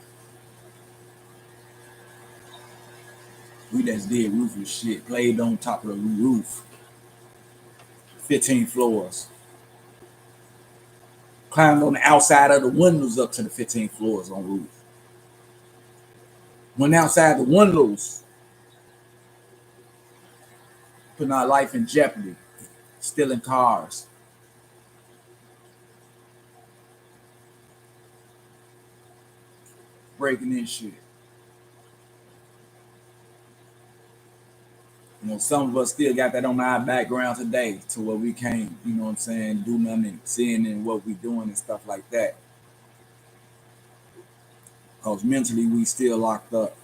We just did roofless shit, played on top of the roof. 15 floors. Climbed on the outside of the windows up to the 15 floors on roof. Went outside the windows, putting our life in jeopardy, stealing cars. Breaking in shit. You know, some of us still got that on our background today to where we can't, you know what I'm saying, do nothing and seeing in what we doing and stuff like that. Because mentally we still locked up.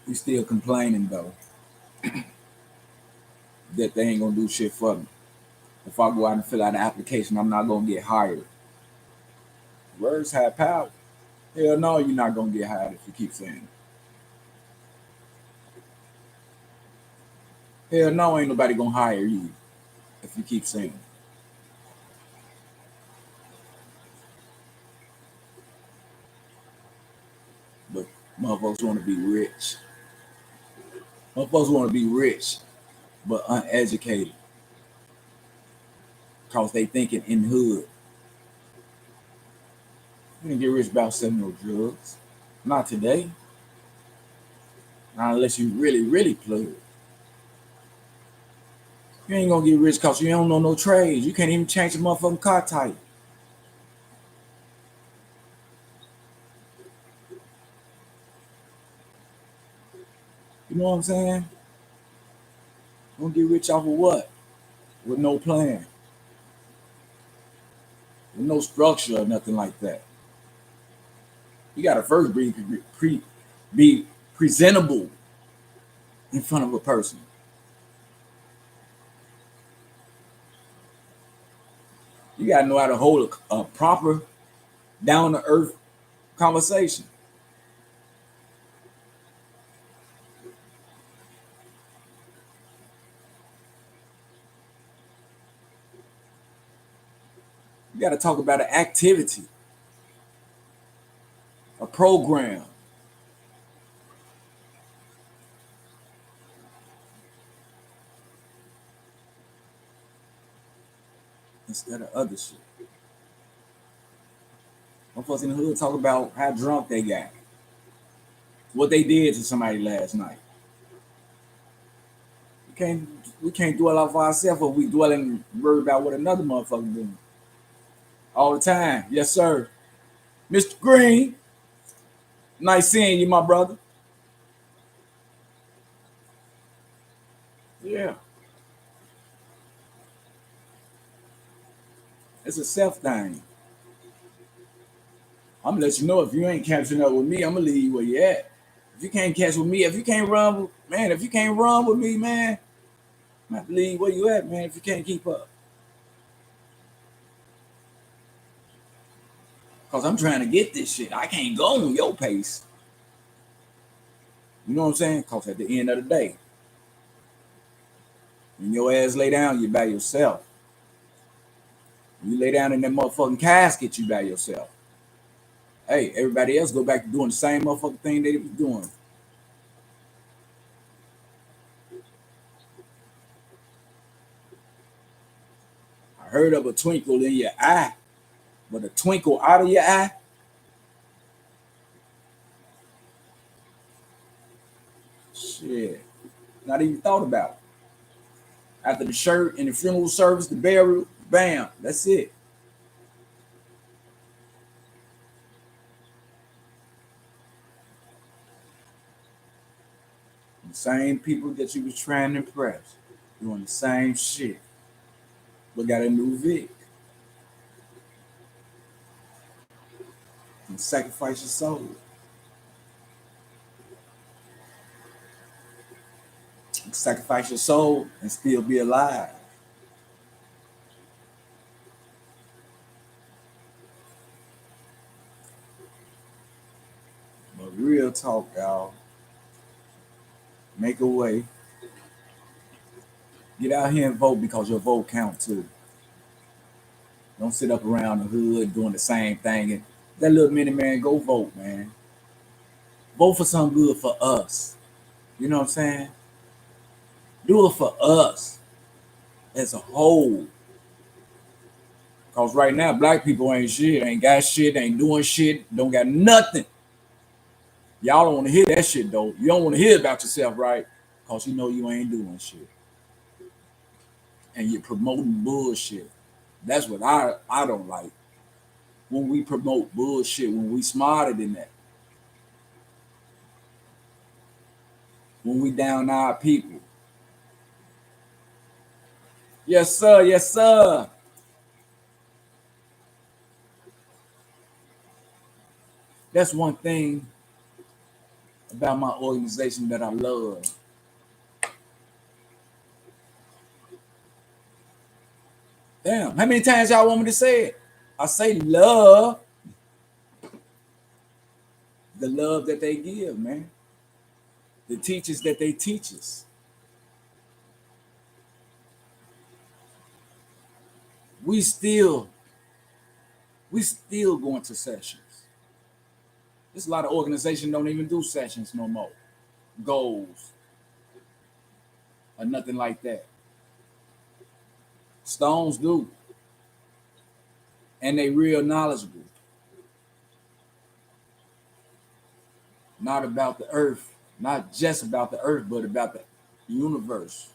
We still complaining though that they ain't gonna do shit for me. If I go out and fill out an application, I'm not gonna get hired. Words have power. Hell no, you're not gonna get hired if you keep saying it. Hell no, ain't nobody gonna hire you if you keep saying it. But motherfuckers want to be rich. Motherfuckers want to be rich, but uneducated. Cause they thinking in hood. You can get rich about selling no drugs. Not today. Not unless you really, really plug. You ain't gonna get rich cause you don't know no trades. You can't even change a motherfucking car type. You know what I'm saying? Gonna get rich off of what? With no plan. With no structure or nothing like that. You gotta first be presentable in front of a person. You gotta know how to hold a proper, down to earth conversation. You gotta talk about an activity, a program. Instead of other shit. Motherfuckers in the hood talk about how drunk they got. What they did to somebody last night. We can't dwell off ourselves, but we dwell and worry about what another motherfucker doing. All the time. Yes, sir. Mr. Green, nice seeing you, my brother. Yeah. It's a self thing. I'm gonna let you know if you ain't catching up with me, I'm gonna leave you where you at. If you can't catch with me, if you can't run with man, if you can't run with me, man, I'm gonna have to leave where you at, man, if you can't keep up. Cause I'm trying to get this shit. I can't go on your pace. You know what I'm saying? Cause at the end of the day, when your ass lay down, you by yourself. When you lay down in that motherfucking casket, you by yourself. Hey, everybody else go back to doing the same motherfucking thing they was doing. I heard of a twinkle in your eye, but a twinkle out of your eye, shit, not even thought about it. After the shirt and the funeral service, the burial, bam, that's it. The same people that you was trying to impress, doing the same shit, but got a new Vic and sacrifice your soul. Sacrifice your soul and still be alive. But real talk, y'all. Make a way. Get out here and vote because your vote count too. Don't sit up around the hood doing the same thing. And that little mini man, go vote, man. Vote for something good for us. You know what I'm saying? Do it for us as a whole. Cause right now, black people ain't shit, ain't got shit, ain't doing shit, don't got nothing. Y'all don't want to hear that shit though. You don't want to hear about yourself, right? Cause you know you ain't doing shit. And you're promoting bullshit. That's what I don't like. When we promote bullshit, when we smarter than that. When we down our people. Yes, sir, yes, sir. That's one thing about my organization that I love. Damn, how many times y'all want me to say it? I say love. The love that they give, man. The teachers that they teach us. We still going to sessions. There's a lot of organizations don't even do sessions no more. Goals or nothing like that. Stones do. And they real knowledgeable. Not about the earth, not just about the earth, but about the universe.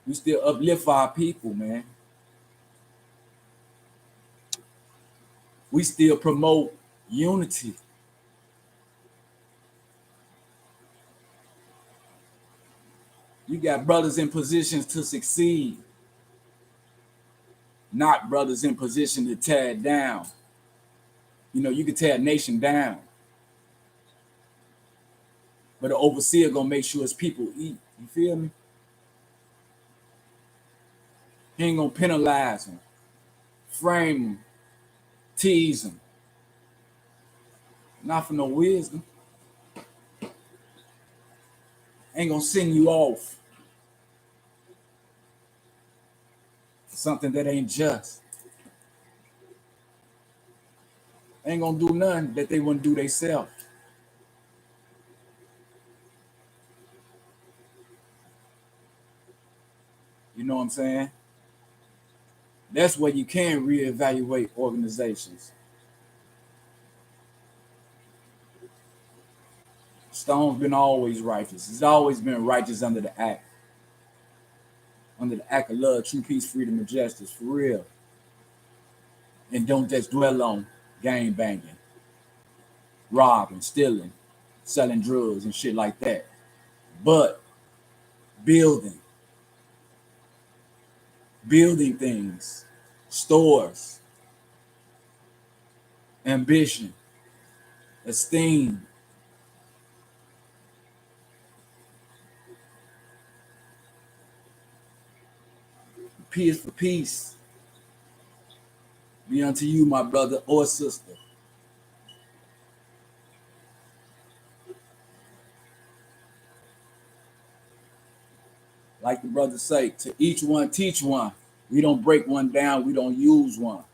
We still uplift our people, man. We still promote unity. You got brothers in positions to succeed, not brothers in position to tear it down. You know, you can tear a nation down, but the overseer gonna make sure his people eat. You feel me? He ain't gonna penalize them, frame them, tease them. Not for no wisdom. Ain't gonna send you off for something that ain't just. Ain't gonna do nothing that they wouldn't do themselves. You know what I'm saying? That's where you can reevaluate organizations. Stone's been always righteous. It's always been righteous under the act. Under the act of love, true peace, freedom, and justice, for real. And don't just dwell on gang banging, robbing, stealing, selling drugs and shit like that. But building, building things, stores, ambition, esteem. Peace for peace be unto you, my brother or sister. Like the brothers say, to each one, teach one. We don't break one down. We don't use one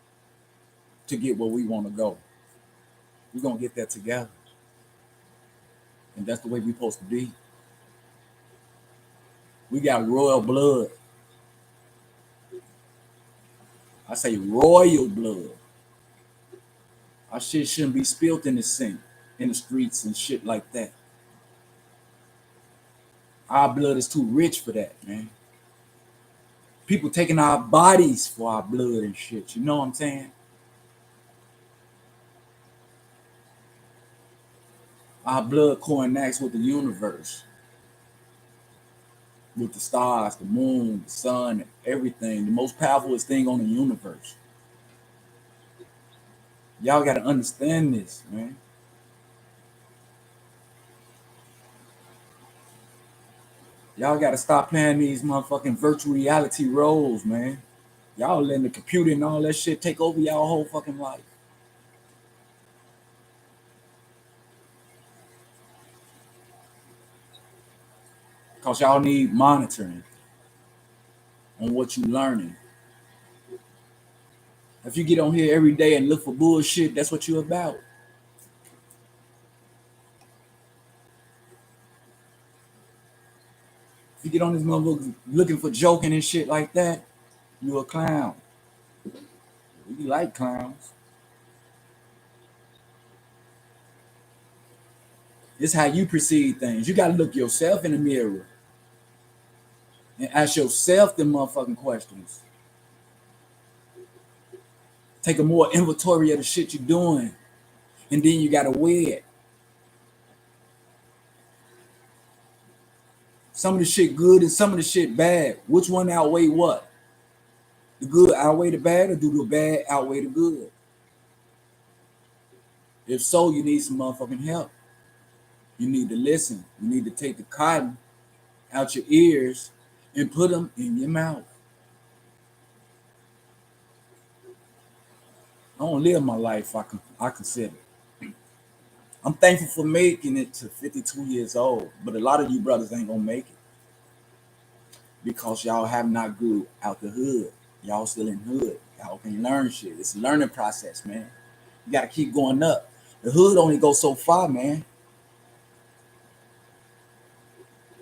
to get where we want to go. We're going to get that together. And that's the way we're supposed to be. We got royal blood. I say royal blood. Our shit shouldn't be spilled in the sink, in the streets and shit like that. Our blood is too rich for that, man. People taking our bodies for our blood and shit. You know what I'm saying? Our blood coordinates with the universe, with the stars, the moon, the sun, everything. The most powerful thing on the universe. Y'all got to understand this, man. Y'all got to stop playing these motherfucking virtual reality roles, man. Y'all letting the computer and all that shit take over y'all whole fucking life. Because y'all need monitoring on what you learning. If you get on here every day and look for bullshit, that's what you're about. If you get on this motherfucker looking for joking and shit like that, you a clown. We like clowns. It's how you perceive things. You got to look yourself in the mirror and ask yourself the motherfucking questions. Take a more inventory of the shit you're doing, and then you got to weigh it. Some of the shit good and some of the shit bad. Which one outweigh what? The good outweigh the bad, or do the bad outweigh the good? If so, you need some motherfucking help. You need to listen. You need to take the cotton out your ears and put them in your mouth. I don't live my life I consider. I'm thankful for making it to 52 years old, but a lot of you brothers ain't gonna make it because y'all have not grew out the hood. Y'all still in hood. Y'all can learn shit. It's a learning process, man. You gotta keep going up. The hood only goes so far, man.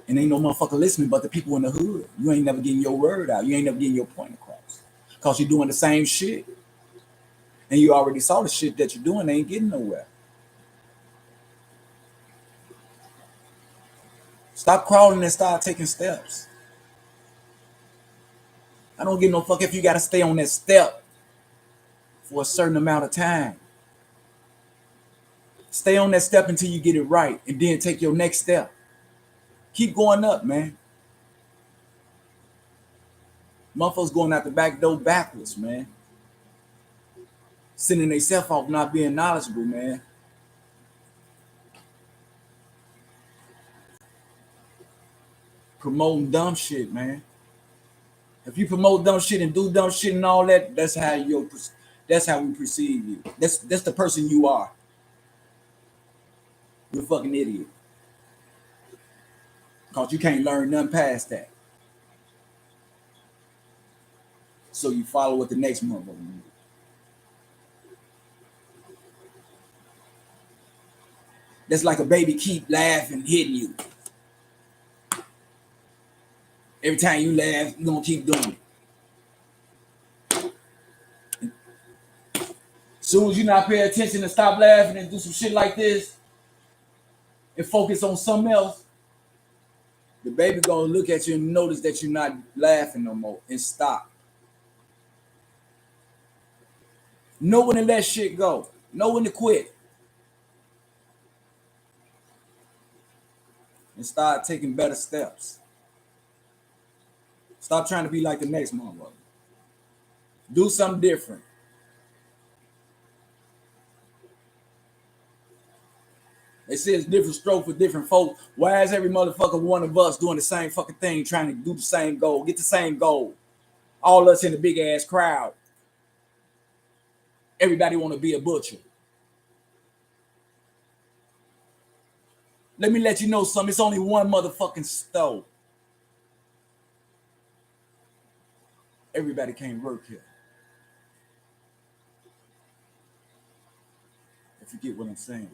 And ain't no motherfucker listening but the people in the hood. You ain't never getting your word out. You ain't never getting your point across. Because you're doing the same shit. And you already saw the shit that you're doing ain't getting nowhere. Stop crawling and start taking steps. I don't give no fuck if you gotta stay on that step for a certain amount of time. Stay on that step until you get it right, and then take your next step. Keep going up, man. Motherfuckers going out the back door backwards, man. Sending themselves off not being knowledgeable, man. Promoting dumb shit, man. If you promote dumb shit and do dumb shit and all that, that's how we perceive you. That's the person you are. You're a fucking idiot. Because you can't learn nothing past that. So you follow what the next motherfucker do. That's like a baby keep laughing, hitting you. Every time you laugh, you're gonna keep doing it. Soon as you not pay attention and stop laughing and do some shit like this and focus on something else, the baby gonna look at you and notice that you're not laughing no more and stop. Know when to let shit go. Know when to quit. And start taking better steps. Stop trying to be like the next motherfucker. Do something different. They say it's different stroke for different folks. Why is every motherfucker one of us doing the same fucking thing, trying to do the same goal, get the same goal? All us in the big ass crowd. Everybody want to be a butcher. Let me let you know something. It's only one motherfucking stove. Everybody can't work here. If you get what I'm saying.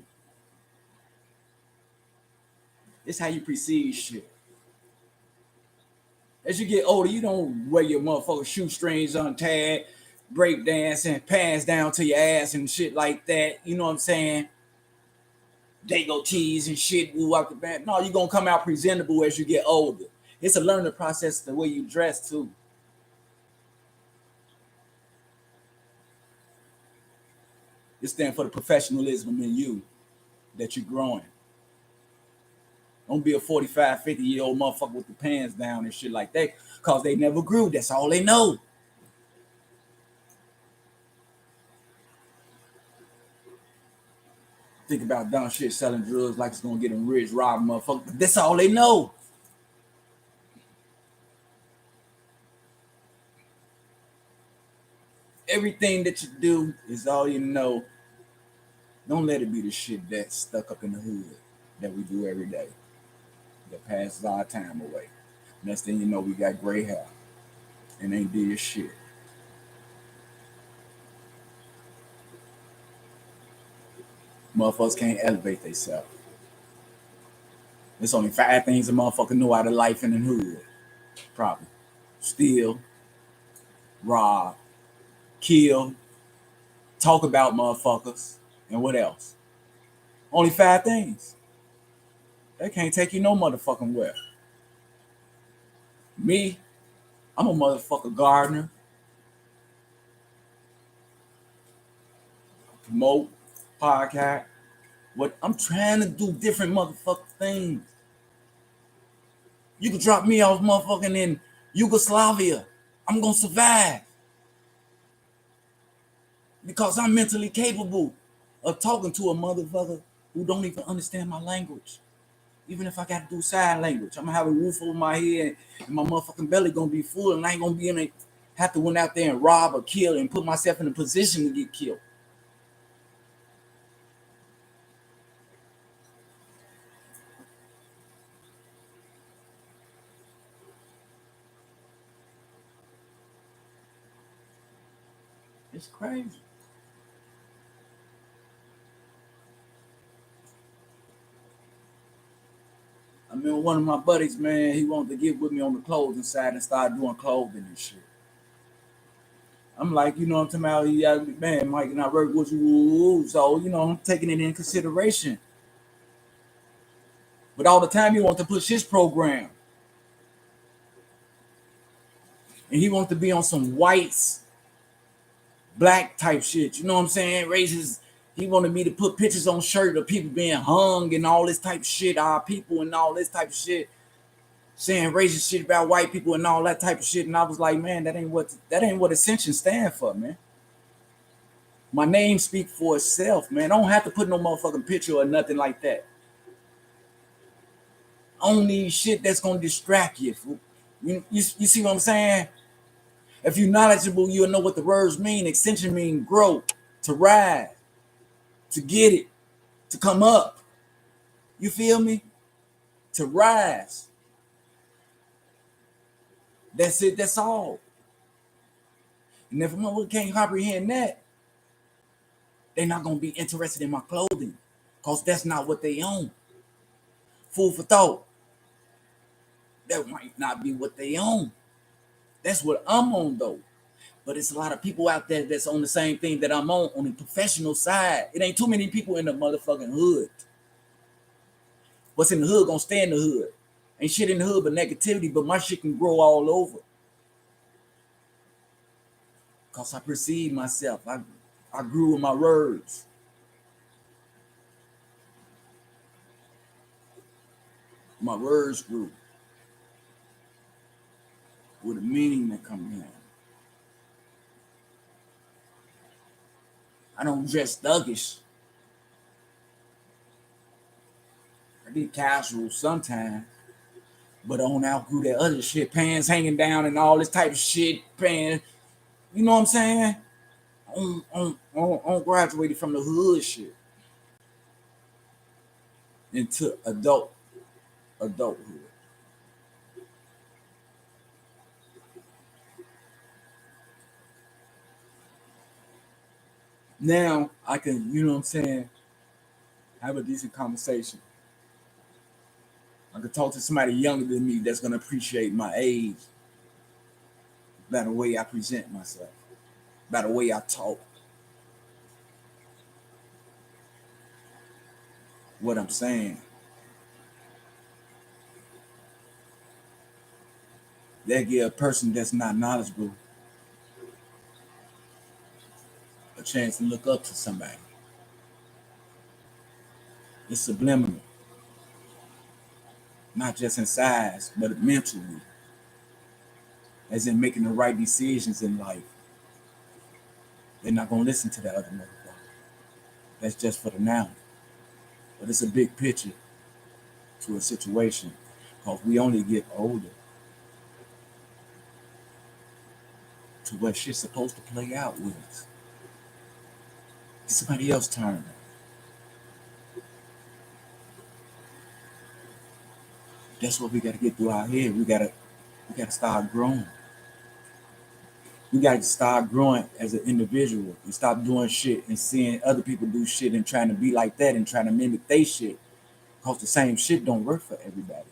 It's how you perceive shit. As you get older, you don't wear your motherfucking shoestrings untied, break dancing, pants down to your ass and shit like that. You know what I'm saying? Dago tees and shit, woo out the band. No, you're gonna come out presentable as you get older. It's a learning process the way you dress too. It stands for the professionalism in you that you're growing. Don't be a 45, 50-year-old motherfucker with the pants down and shit like that, because they never grew. That's all they know. Think about dumb shit, selling drugs like it's gonna get them rich, robbing motherfuckers. That's all they know. Everything that you do is all you know. Don't let it be the shit that's stuck up in the hood that we do every day that passes our time away. Next thing you know, we got gray hair and ain't did shit. Motherfuckers can't elevate themselves. There's only 5 things a motherfucker know out of life in the hood. Probably. Steal, rob, kill, talk about motherfuckers, and what else? Only 5 things. That can't take you no motherfucking where. Me, I'm a motherfucker gardener. Promote, podcast. What I'm trying to do different motherfucking things. You can drop me off motherfucking in Yugoslavia. I'm gonna survive. Because I'm mentally capable of talking to a motherfucker who don't even understand my language. Even if I got to do sign language, I'm gonna have a roof over my head and my motherfucking belly gonna be full, and I ain't gonna be in a have to went out there and rob or kill and put myself in a position to get killed. It's crazy. I mean, one of my buddies, man, he wanted to get with me on the clothing side and start doing clothing and shit. I'm like, you know what I'm talking about? Yeah, man, Mike and I work with you, so you know I'm taking it in consideration. But all the time he wants to push his program, and he wants to be on some whites, black type shit. You know what I'm saying? Raises. He wanted me to put pictures on shirt of people being hung and all this type of shit, our people and all this type of shit, saying racist shit about white people and all that type of shit. And I was like, man, that ain't what Ascension stand for, man. My name speak for itself, man. I don't have to put no motherfucking picture or nothing like that. Only shit that's gonna distract you. You see what I'm saying? If you're knowledgeable, you'll know what the words mean. Extension mean grow, to rise, to get it, to come up. You feel me? To rise. That's it. That's all. And if a motherfucker can't comprehend that, they're not gonna be interested in my clothing, cause that's not what they own. Food for thought. That might not be what they own. That's what I'm on though. But it's a lot of people out there that's on the same thing that I'm on the professional side. It ain't too many people in the motherfucking hood. What's in the hood gonna stay in the hood. Ain't shit in the hood but negativity, but my shit can grow all over. Cause I perceive myself. I grew with my words. My words grew. With a meaning that come in. I don't dress thuggish. be casual sometimes, but on out through that other shit, pants hanging down and all this type of shit, pants, you know what I'm saying? On graduated from the hood shit into adulthood. Now I can, you know what I'm saying, have a decent conversation. I could talk to somebody younger than me that's gonna appreciate my age by the way I present myself, by the way I talk. What I'm saying, that give a person that's not knowledgeable a chance to look up to somebody. It's subliminal, not just in size, but mentally, as in making the right decisions in life. They're not gonna listen to that other motherfucker. That's just for the now. But it's a big picture to a situation. Because we only get older to where shit's supposed to play out with us. It's somebody else's turn. That's what we gotta get through our head. We gotta start growing. We gotta start growing as an individual and stop doing shit and seeing other people do shit and trying to be like that and trying to mimic their shit. Because the same shit don't work for everybody.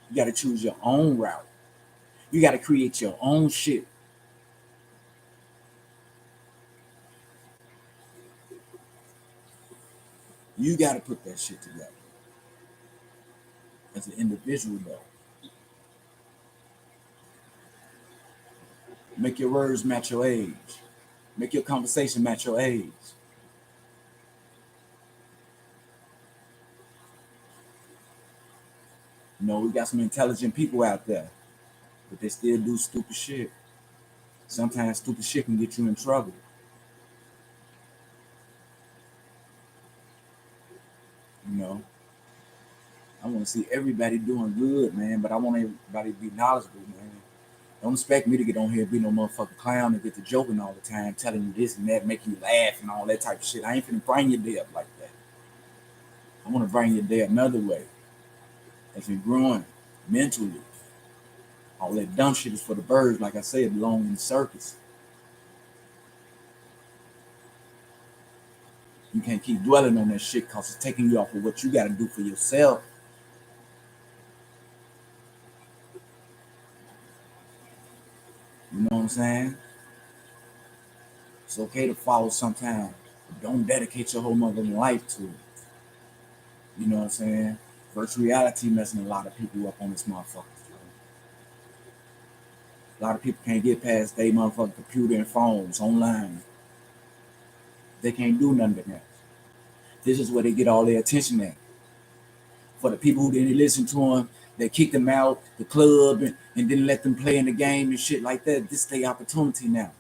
You gotta choose your own route. You gotta create your own shit. You gotta put that shit together as an individual though. Make your words match your age. Make your conversation match your age. You know, we got some intelligent people out there, but they still do stupid shit. Sometimes stupid shit can get you in trouble. You know, I want to see everybody doing good, man, but I want everybody to be knowledgeable, man. Don't expect me to get on here and be no motherfucking clown and get to joking all the time, telling you this and that, make you laugh and all that type of shit. I ain't finna bring your day up like that. I want to bring your day another way, as you're growing mentally. All that dumb shit is for the birds, like I said, it belongs in the circus. You can't keep dwelling on that shit because it's taking you off of what you got to do for yourself. You know what I'm saying? It's okay to follow sometimes, but don't dedicate your whole motherfucking life to it. You know what I'm saying? Virtual reality messing a lot of people up on this motherfucker. A lot of people can't get past their motherfucking computer and phones online. They can't do nothing else. This is where they get all their attention at. For the people who didn't listen to them, they kicked them out the club and didn't let them play in the game and shit like that. This is their opportunity now.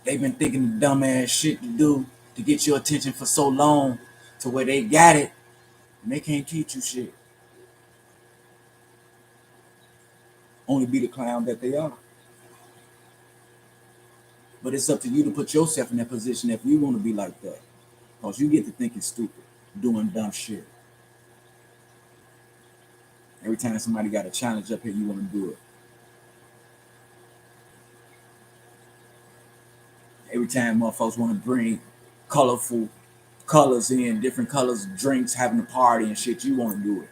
They've been thinking the dumbass shit to do to get your attention for so long to where they got it and they can't teach you shit. Only be the clown that they are. But it's up to you to put yourself in that position if you want to be like that. Because you get to thinking stupid, doing dumb shit. Every time somebody got a challenge up here, you want to do it. Every time motherfuckers want to bring colorful colors in, different colors, drinks, having a party and shit, you want to do it.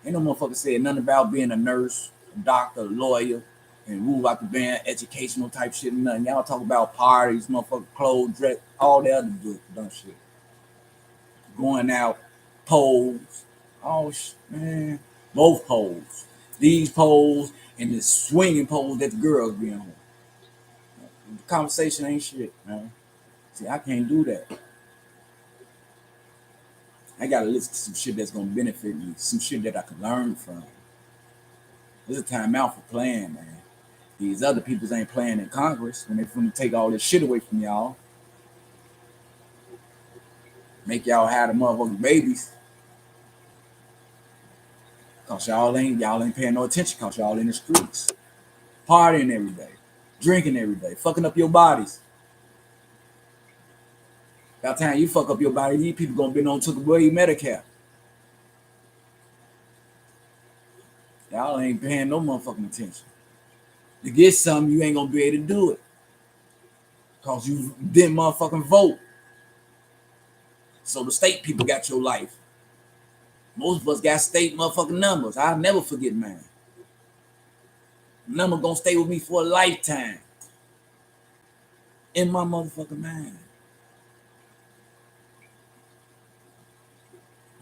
Ain't no motherfucker said nothing about being a nurse, a doctor, a lawyer, and move out the band, educational type shit and nothing. Y'all talk about parties, motherfucker clothes, dress, all that other good dumb shit. Going out, poles. Oh, man. Both poles. These poles and the swinging poles that the girls be on. The conversation ain't shit, man. See, I can't do that. I gotta listen to some shit that's gonna benefit me, some shit that I can learn from. There's a time out for playing, man. These other peoples ain't playing in Congress when they finna take all this shit away from y'all. Make y'all have the motherfucking babies. Cause y'all ain't paying no attention. Cause y'all in the streets, partying every day, drinking every day, fucking up your bodies. By the time you fuck up your body, these people gonna be on took away Medicare. Y'all ain't paying no motherfucking attention. To get something, you ain't gonna be able to do it. Cause you didn't motherfucking vote. So the state people got your life. Most of us got state motherfucking numbers. I'll never forget mine. The number gonna stay with me for a lifetime. In my motherfucking mind.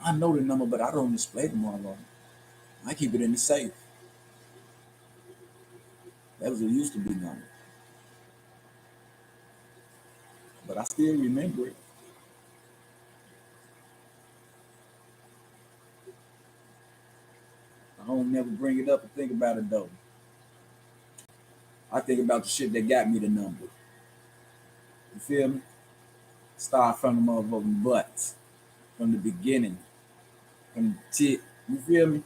I know the number, but I don't display the motherfucker. I keep it in the safe. That was a used to be number. But I still remember it. I don't never bring it up and think about it though. I think about the shit that got me the number. You feel me? Start from the motherfucking butts. From the beginning. From the tip. You feel me?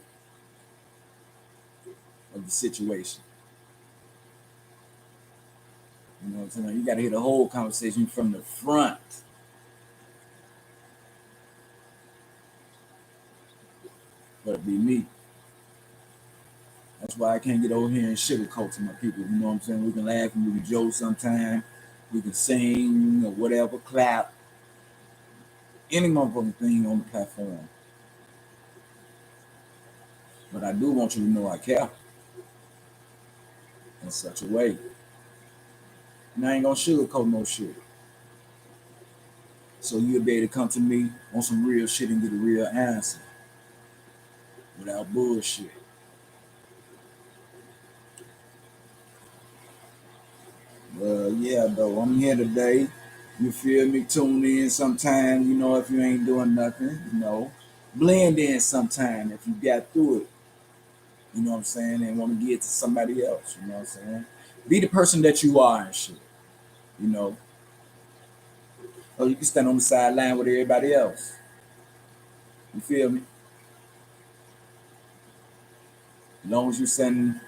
Of the situation. You know what I'm saying? You gotta hear the whole conversation from the front. But it be me. That's why I can't get over here and sugarcoat to my people. You know what I'm saying? We can laugh and we can joke sometimes. We can sing or whatever, clap. Any motherfucking thing on the platform. But I do want you to know I care. In such a way. And I ain't gonna sugarcoat no shit. So you'll be able to come to me on some real shit and get a real answer. Without bullshit. Yeah, though, I'm here today. You feel me? Tune in sometime, you know, if you ain't doing nothing, you know. Blend in sometime if you got through it. You know what I'm saying? And want to give it to somebody else, you know what I'm saying? Be the person that you are and shit, you know. Or you can stand on the sideline with everybody else. You feel me? As long as you send,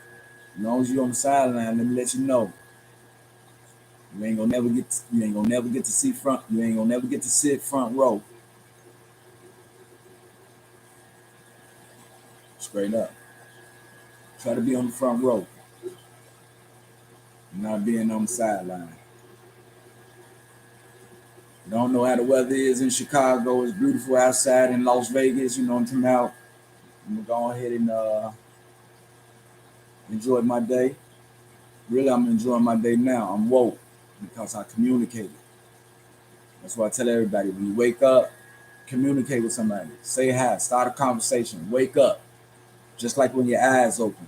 as long as you on the sideline, let me let you know. You ain't gonna never get to see front. You ain't gonna never get to sit front row. Straight up. Try to be on the front row. Not being on the sideline. Don't know how the weather is in Chicago. It's beautiful outside in Las Vegas. You know what I'm talking about. I'm gonna go ahead and enjoy my day. Really, I'm enjoying my day now. I'm woke because I communicated. That's why I tell everybody when you wake up, communicate with somebody. Say hi, start a conversation, wake up. Just like when your eyes open,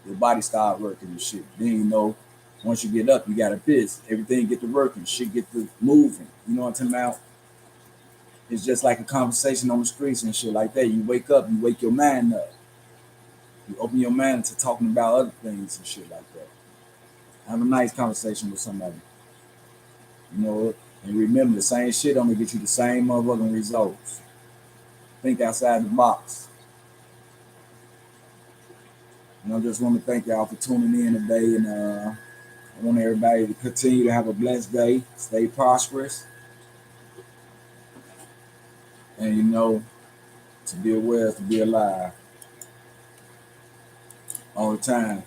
your body start working and shit. Then you know, once you get up, you got a piss. Everything get to working, shit get to moving. You know what I'm talking about? It's just like a conversation on the streets and shit like that. You wake up, you wake your mind up. You open your mind to talking about other things and shit like that. Have a nice conversation with somebody. You know, and remember the same shit only get you the same motherfucking results. Think outside the box. And I just want to thank y'all for tuning in today, and I want everybody to continue to have a blessed day, stay prosperous, and you know, to be aware is to be alive all the time.